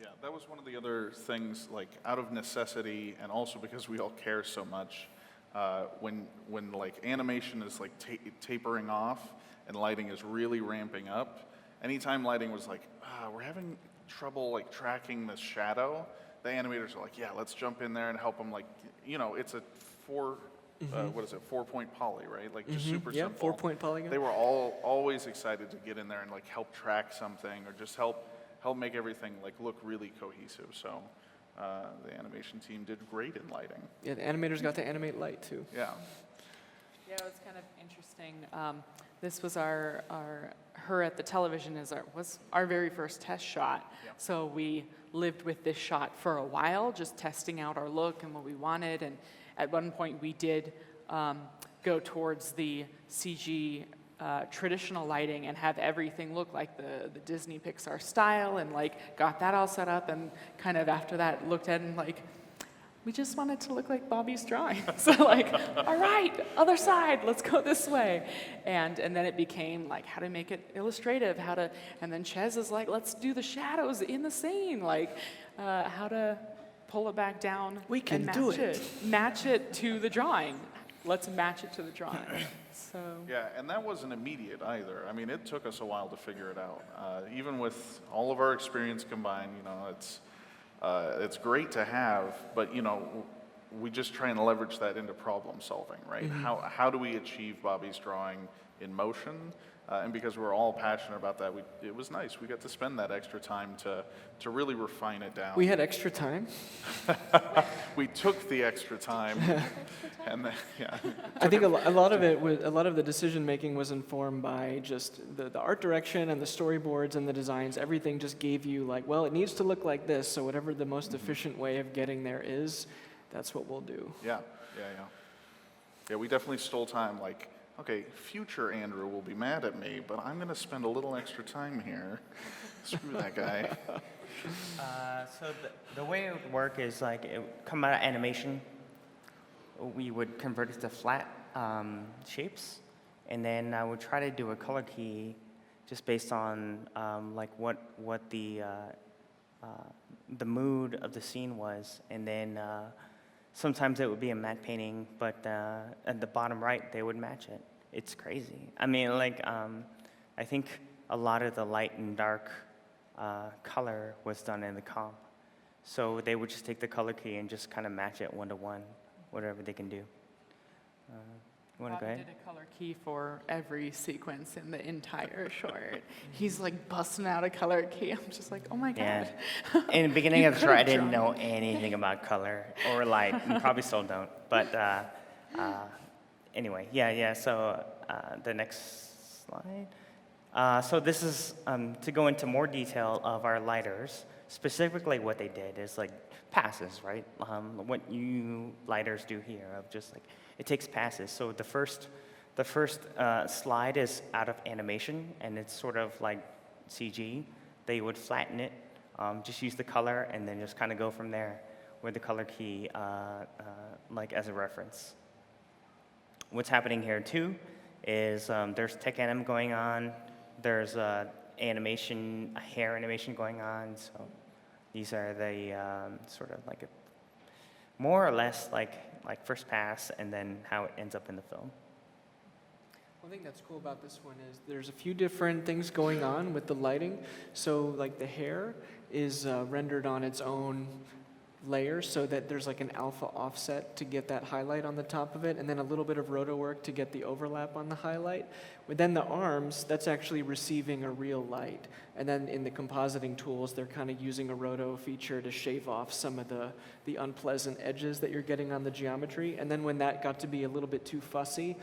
Yeah, that was one of the other things, like out of necessity, and also because we all care so much. When like animation is like tapering off and lighting is really ramping up, anytime lighting was like, we're having trouble like tracking the shadow, the animators are like, yeah, let's jump in there and help them. Like, you know, it's a 4-point poly, right? Like just super simple. 4-point polygon. They were always excited to get in there and like help track something or just help make everything like look really cohesive. So the animation team did great in lighting. Yeah, the animators got to animate light too. Yeah. Yeah, it was kind of interesting. This was her at the television was our very first test shot. Yeah. So we lived with this shot for a while, just testing out our look and what we wanted. And at one point we did go towards the CG traditional lighting and have everything look like the Disney Pixar style, and like got that all set up, and kind of after that looked at it and like, we just want it to look like Bobby's drawing. So like, all right, other side, let's go this way. And then it became like how to make it illustrative, and then Ches is like, let's do the shadows in the scene, like how to pull it back down. We can and do match it. Match it to the drawing. Let's match it to the drawing. So. Yeah, and that wasn't immediate either. I mean, it took us a while to figure it out. Even with all of our experience combined, you know, it's great to have, but you know, we just try and leverage that into problem solving, right? How do we achieve Bobby's drawing in motion? And because we're all passionate about that, it was nice. We got to spend that extra time to really refine it down. We had extra time. We took the extra time, and then, yeah. I think a lot of it was, a lot of the decision making was informed by just the art direction and the storyboards and the designs. Everything just gave you like, well, it needs to look like this, so whatever the most efficient way of getting there is, that's what we'll do. Yeah. Yeah, we definitely stole time, like, okay, future Andrew will be mad at me, but I'm going to spend a little extra time here. Screw that guy. So the way it would work is like it would come out of animation. We would convert it to flat shapes, and then I would try to do a color key just based on like what the mood of the scene was, and then sometimes it would be a matte painting, but at the bottom right they would match it. It's crazy. I mean, like I think a lot of the light and dark color was done in the comp. So they would just take the color key and just kind of match it 1-to-1, whatever they can do. You want to go Bobby ahead? did a color key for every sequence in the entire short. He's like busting out a color key. I'm just like, oh my Yeah. God. In the beginning You of the short, I could've didn't drawn know anything about color or light, and probably still don't. But anyway, yeah. So the next slide. So this is to go into more detail of our lighters. Specifically, what they did is like passes, right? What you lighters do here of just like it takes passes. So the first slide is out of animation, and it's sort of like CG. They would flatten it, just use the color, and then just kind of go from there with the color key like as a reference. What's happening here too is there's tech anim going on. There's animation, a hair animation going on. So these are the sort of like more or less like first pass, and then how it ends up in the film. One thing that's cool about this one is there's a few different things going on with the lighting. So like the hair is rendered on its own layer so that there's like an alpha offset to get that highlight on the top of it, and then a little bit of roto work to get the overlap on the highlight. But then the arms, that's actually receiving a real light. And then in the compositing tools, they're kind of using a roto feature to shave off some of the unpleasant edges that you're getting on the geometry. And then when that got to be a little bit too fussy,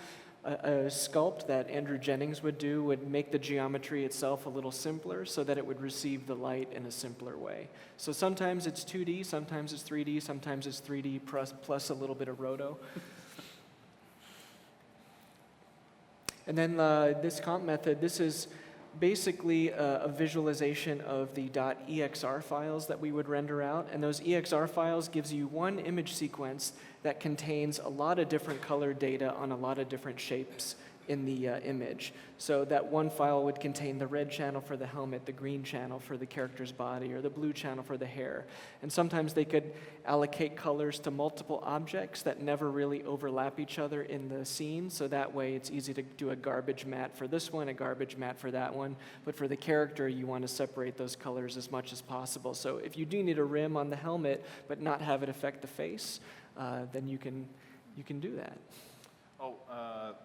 a sculpt that Andrew Jennings would do would make the geometry itself a little simpler so that it would receive the light in a simpler way. So sometimes it's 2D, sometimes it's 3D, sometimes it's 3D plus a little bit of roto. And then this comp method, this is basically a visualization of the .exr files that we would render out. And those EXR files gives you one image sequence that contains a lot of different color data on a lot of different shapes in the image. So that one file would contain the red channel for the helmet, the green channel for the character's body, or the blue channel for the hair. And sometimes they could allocate colors to multiple objects that never really overlap each other in the scene, so that way it's easy to do a garbage matte for this one, a garbage matte for that one. But for the character, you want to separate those colors as much as possible. So if you do need a rim on the helmet, but not have it affect the face, then you can do that. Oh,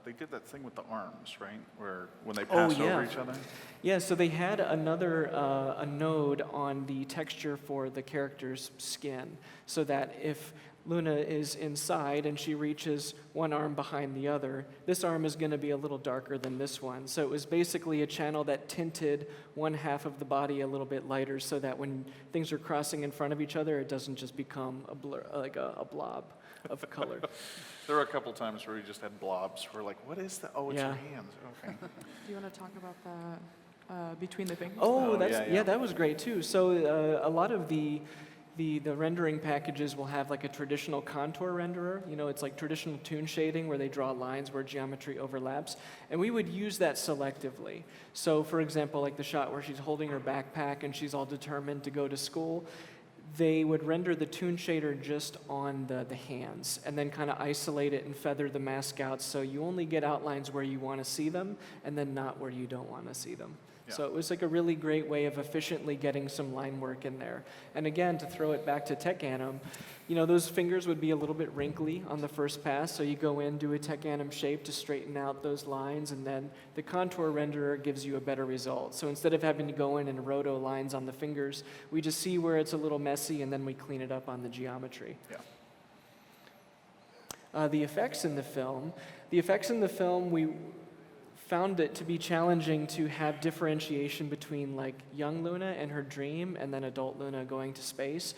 they did that thing with the arms, right? Where when they pass over each other? Yeah, so they had another a node on the texture for the character's skin, so that if Luna is inside and she reaches one arm behind the other, this arm is going to be a little darker than this one. So it was basically a channel that tinted one half of the body a little bit lighter so that when things are crossing in front of each other, it doesn't just become a blur, like a blob of color. There were a couple times where we just had blobs. We're like, what is that? Oh, it's your hands. Okay. Do you want to talk about that between the fingers? Oh, yeah. That was great too. So a lot of the rendering packages will have like a traditional contour renderer. You know, it's like traditional toon shading where they draw lines where geometry overlaps. And we would use that selectively. So for example, like the shot where she's holding her backpack and she's all determined to go to school, they would render the toon shader just on the hands and then kind of isolate it and feather the mask out so you only get outlines where you want to see them and then not where you don't want to see them. Yeah. So it was like a really great way of efficiently getting some line work in there. And again, to throw it back to tech anim, you know, those fingers would be a little bit wrinkly on the first pass, so you go in, do a tech anim shape to straighten out those lines, and then the contour renderer gives you a better result. So instead of having to go in and roto lines on the fingers, we just see where it's a little messy, and then we clean it up on the geometry. Yeah. The effects in the film, we found it to be challenging to have differentiation between like young Luna and her dream and then adult Luna going to space,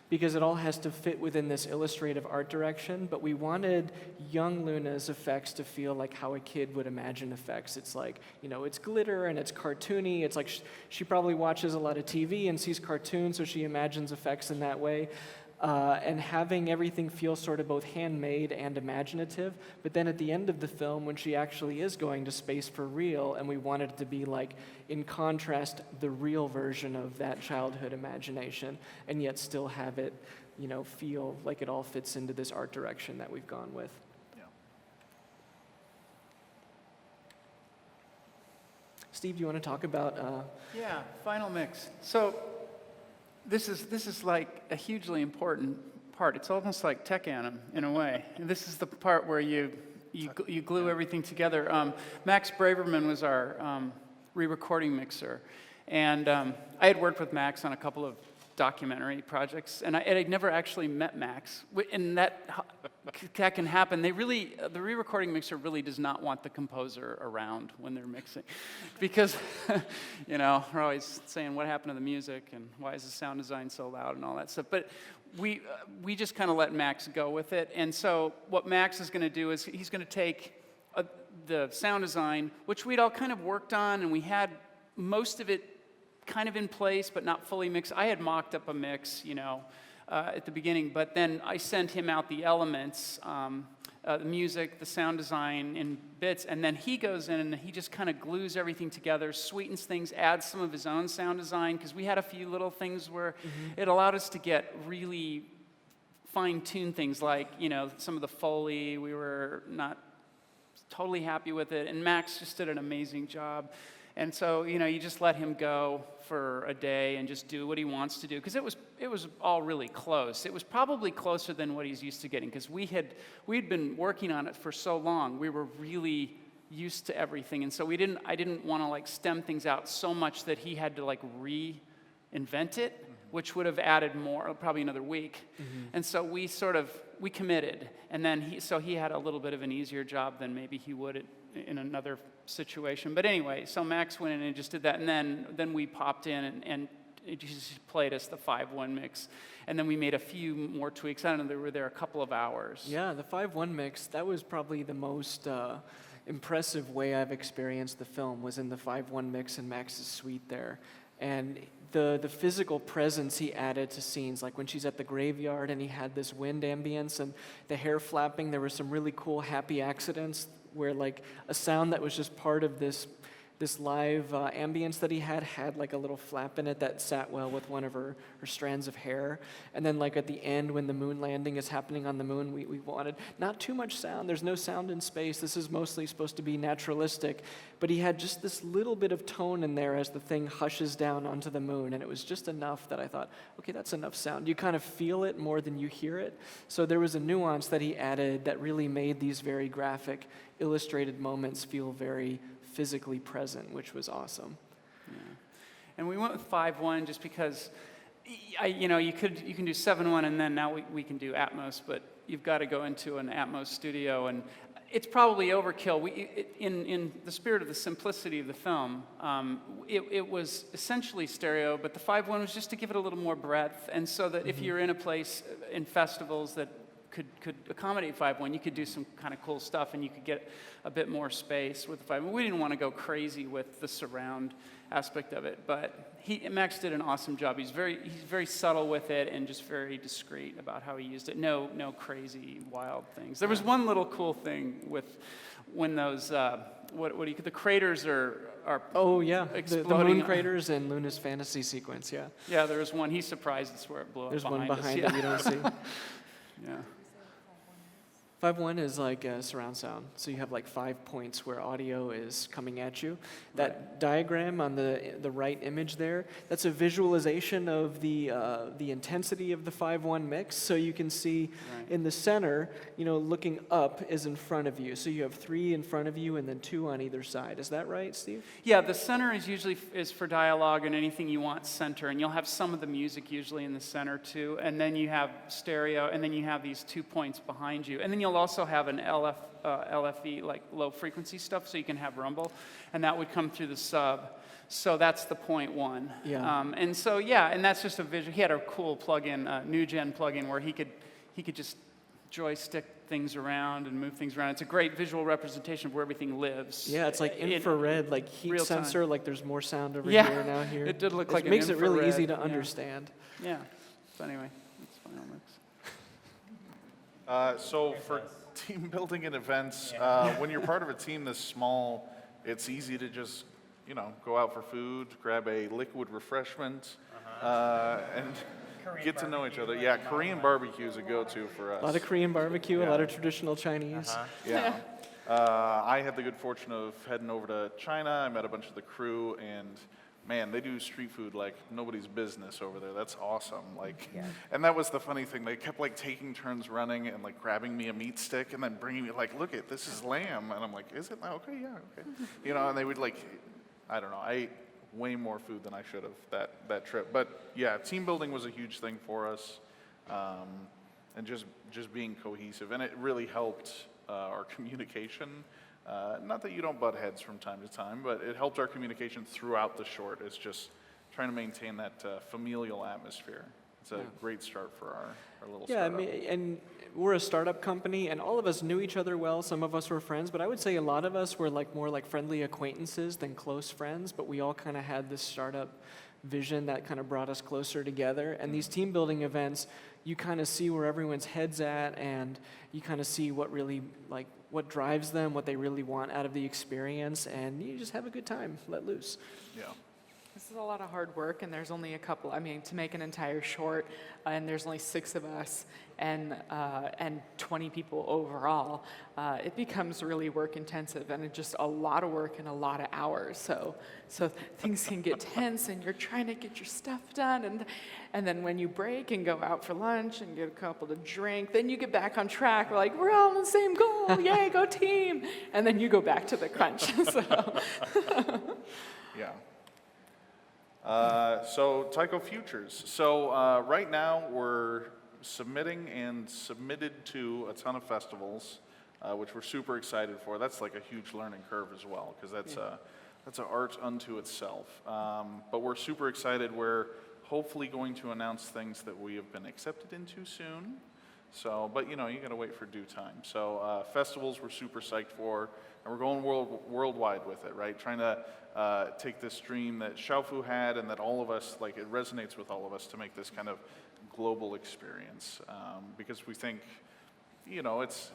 because it all has to fit within this illustrative art direction, but we wanted young Luna's effects to feel like how a kid would imagine effects. It's like, you know, it's glitter and it's cartoony. It's like she probably watches a lot of TV and sees cartoons, so she imagines effects in that way. And having everything feel sort of both handmade and imaginative, but then at the end of the film, when she actually is going to space for real, and we wanted it to be like, in contrast, the real version of that childhood imagination, and yet still have it, you know, feel like it all fits into this art direction that we've gone with. Yeah. Steve, do you want to talk about? Yeah, final mix. So this is like a hugely important part. It's almost like tech anim in a way. And this is the part where you glue everything together. Max Braverman was our re-recording mixer, and I had worked with Max on a couple of documentary projects, and I'd never actually met Max. And that can happen. The re-recording mixer really does not want the composer around when they're mixing, because you know, we're always saying what happened to the music and why is the sound design so loud and all that stuff. But we just kind of let Max go with it. And so what Max is going to do is he's going to take the sound design, which we'd all kind of worked on, and we had most of it kind of in place, but not fully mixed. I had mocked up a mix, you know, at the beginning, but then I sent him out the elements, the music, the sound design in bits, and then he goes in and he just kind of glues everything together, sweetens things, adds some of his own sound design, because we had a few little things where it allowed us to get really fine-tune things, like, you know, some of the Foley, we were not totally happy with it, and Max just did an amazing job. And so, you just let him go for a day and just do what he wants to do, because it was all really close. It was probably closer than what he's used to getting, because we'd been working on it for so long. We were really used to everything, and so I didn't want to like stem things out so much that he had to like reinvent it, which would have added more, probably another week. And so we committed, and then he had a little bit of an easier job than maybe he would in another situation. But anyway, so Max went in and just did that, and then we popped in and it just played us the 5/1 mix, and then we made a few more tweaks. I don't know, they were there a couple of hours. Yeah, the 5/1 mix, that was probably the most impressive way I've experienced the film, was in the 5/1 mix in Max's suite there. And the physical presence he added to scenes, like when she's at the graveyard and he had this wind ambience and the hair flapping, there were some really cool happy accidents where like a sound that was just part of this live ambience that he had like a little flap in it that sat well with one of her strands of hair. And then like at the end when the moon landing is happening on the moon, we wanted not too much sound. There's no sound in space. This is mostly supposed to be naturalistic. But he had just this little bit of tone in there as the thing hushes down onto the moon. And it was just enough that I thought, okay, that's enough sound. You kind of feel it more than you hear it. So there was a nuance that he added that really made these very graphic, illustrated moments feel very physically present, which was awesome. Yeah. And we went with 5/1 just because, you can do 7/1 and then now we can do Atmos, but you've got to go into an Atmos studio, and it's probably overkill. In the spirit of the simplicity of the film, it was essentially stereo, but the 5/1 was just to give it a little more breadth, and so that if you're in a place in festivals that could accommodate 5/1, you could do some kind of cool stuff, and you could get a bit more space with the 5/1. We didn't want to go crazy with the surround aspect of it, but Max did an awesome job. He's very subtle with it and just very discreet about how he used it. No crazy wild things. There was one little cool thing with when those the craters are oh yeah, exploding. the moon craters and Luna's fantasy sequence. Yeah, there was one. He's surprised it's where it blew up. There's one us. behind that you don't see. Yeah. 5/1 is like surround sound. So you have like 5 points where audio is coming at you. That diagram on the right image there, that's a visualization of the intensity of the 5/1 mix. So you can see in the center, looking up is in front of you. So you have 3 in front of you and then 2 on either side. Is that right, Steve? Yeah, the center is usually for dialogue and anything you want center, and you'll have some of the music usually in the center too, and then you have stereo, and then you have these 2 points behind you, and then you'll also have an LFE, like low frequency stuff, so you can have rumble, and that would come through the sub. So that's the point 1. Yeah. And so and that's just a visual. He had a cool plugin, new gen plugin, where he could just joystick things around and move things around. It's a great visual representation of where everything lives. Yeah, it's like infrared, like heat sensor, like there's more sound over here now here. It did look like it makes infrared, it really easy to understand. Yeah. So anyway, that's Final Mix. So for team building and events, when you're part of a team this small, it's easy to just, go out for food, grab a liquid refreshment, and get to know each other. Yeah, Korean barbecue is a go-to for us. A lot of Korean barbecue, a lot of traditional Chinese. Yeah. I had the good fortune of heading over to China. I met a bunch of the crew, and man, they do street food like nobody's business over there. That's awesome. And that was the funny thing. They kept taking turns running and grabbing me a meat stick and then bringing me look it, this is lamb. And I'm like, is it? Okay, yeah, okay. And they would I don't know. I ate way more food than I should have that trip. But yeah, team building was a huge thing for us, and just being cohesive. And it really helped our communication. Not that you don't butt heads from time to time, but it helped our communication throughout the short. It's just trying to maintain that familial atmosphere. It's a great start for our little startup. I mean, and we're a startup company, and all of us knew each other well. Some of us were friends, but I would say a lot of us were more like friendly acquaintances than close friends, but we all kind of had this startup vision that kind of brought us closer together. And these team building events, you kind of see where everyone's head's at, and you kind of see what really, what drives them, what they really want out of the experience, and you just have a good time, let loose. Yeah. This is a lot of hard work, and there's only a couple. I mean, to make an entire short, and there's only 6 of us, and 20 people overall, it becomes really work intensive, and it's just a lot of work and a lot of hours. So things can get tense, and you're trying to get your stuff done, and then when you break and go out for lunch and get a couple to drink, then you get back on track. We're like, we're all on the same goal, yay, go team! And then you go back to the crunch. Yeah. So TAIKO Futures. So right now we're submitting and submitted to a ton of festivals, which we're super excited for. That's like a huge learning curve as well, because that's an art unto itself. But we're super excited. We're hopefully going to announce things that we have been accepted into soon. So, but you know, you got to wait for due time. So festivals we're super psyched for, and we're going worldwide with it, right? Trying to take this dream that Xiaofu had and that all of us, like it resonates with all of us to make this kind of global experience. Because we think, you know, it's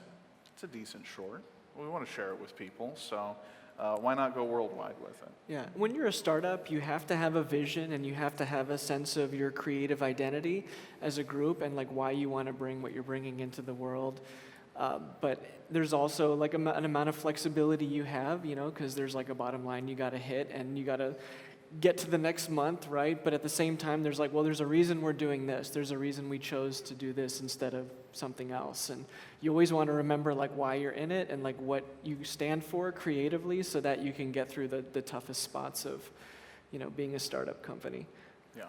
a decent short. We want to share it with people, so why not go worldwide with it? Yeah, when you're a startup, you have to have a vision and you have to have a sense of your creative identity as a group and like why you want to bring what you're bringing into the world. But there's also like an amount of flexibility you have, you know, because there's like a bottom line you got to hit and you got to get to the next month, right? But at the same time, there's like, well, there's a reason we're doing this. There's a reason we chose to do this instead of something else. And you always want to remember like why you're in it and like what you stand for creatively so that you can get through the toughest spots of, you know, being a startup company. Yeah.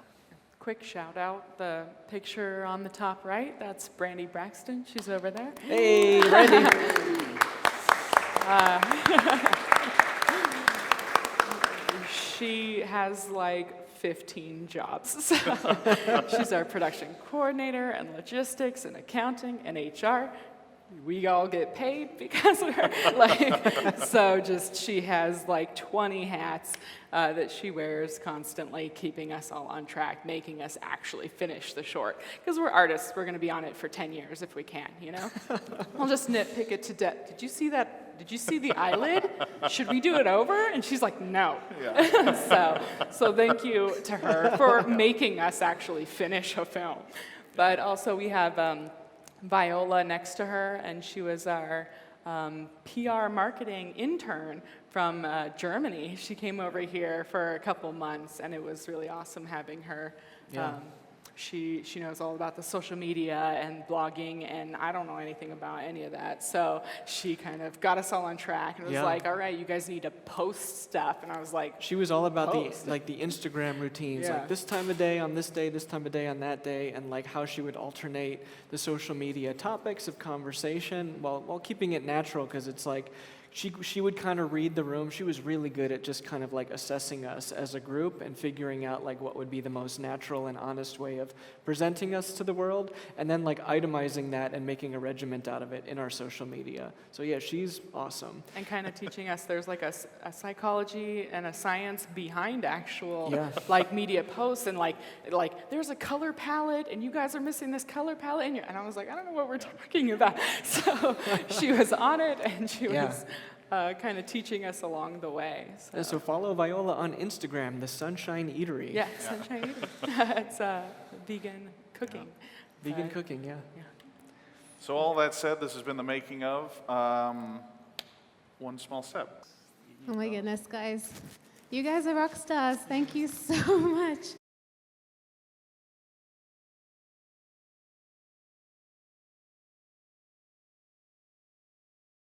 Quick shout out, the picture on the top right, that's Brandy Braxton. She's over there. Hey, Randy. She has like 15 jobs. So she's our production coordinator and logistics and accounting and HR. We all get paid because of her. Like, so just she has like 20 hats that she wears constantly, keeping us all on track, making us actually finish the short. Because we're artists, we're going to be on it for 10 years if we can, you know? We'll just nitpick it to death. Did you see that? Did you see the eyelid? Should we do it over? And she's like, no. Yeah. So thank you to her for making us actually finish a film. But also we have Viola next to her, and she was our PR marketing intern from Germany. She came over here for a couple months, and it was really awesome having her. Yeah. She knows all about the social media and blogging, and I don't know anything about any of that. So she kind of got us all on track and was like, all right, you guys need to post stuff. And I was like, She was all about the Post. like the Instagram routines, Yeah. like this time of day on this day, this time of day on that day, and like how she would alternate the social media topics of conversation while keeping it natural, because it's like she would kind of read the room. She was really good at just kind of like assessing us as a group and figuring out like what would be the most natural and honest way of presenting us to the world, and then like itemizing that and making a regiment out of it in our social media. So yeah, she's awesome. and kind of teaching us there's like a psychology and a science behind actual Yeah. like media posts, and like there's a color palette and you guys are missing this color palette, and I was like, I don't know what we're talking about. So she was on it, and she was kind of teaching us along the way. So follow Viola on Instagram, the Sunshine Eatery. Yeah, Sunshine Eating. It's vegan cooking. Vegan cooking, yeah. So all that said, this has been the making of One Small Step. Oh my goodness, guys. You guys are rock stars. Thank you so much.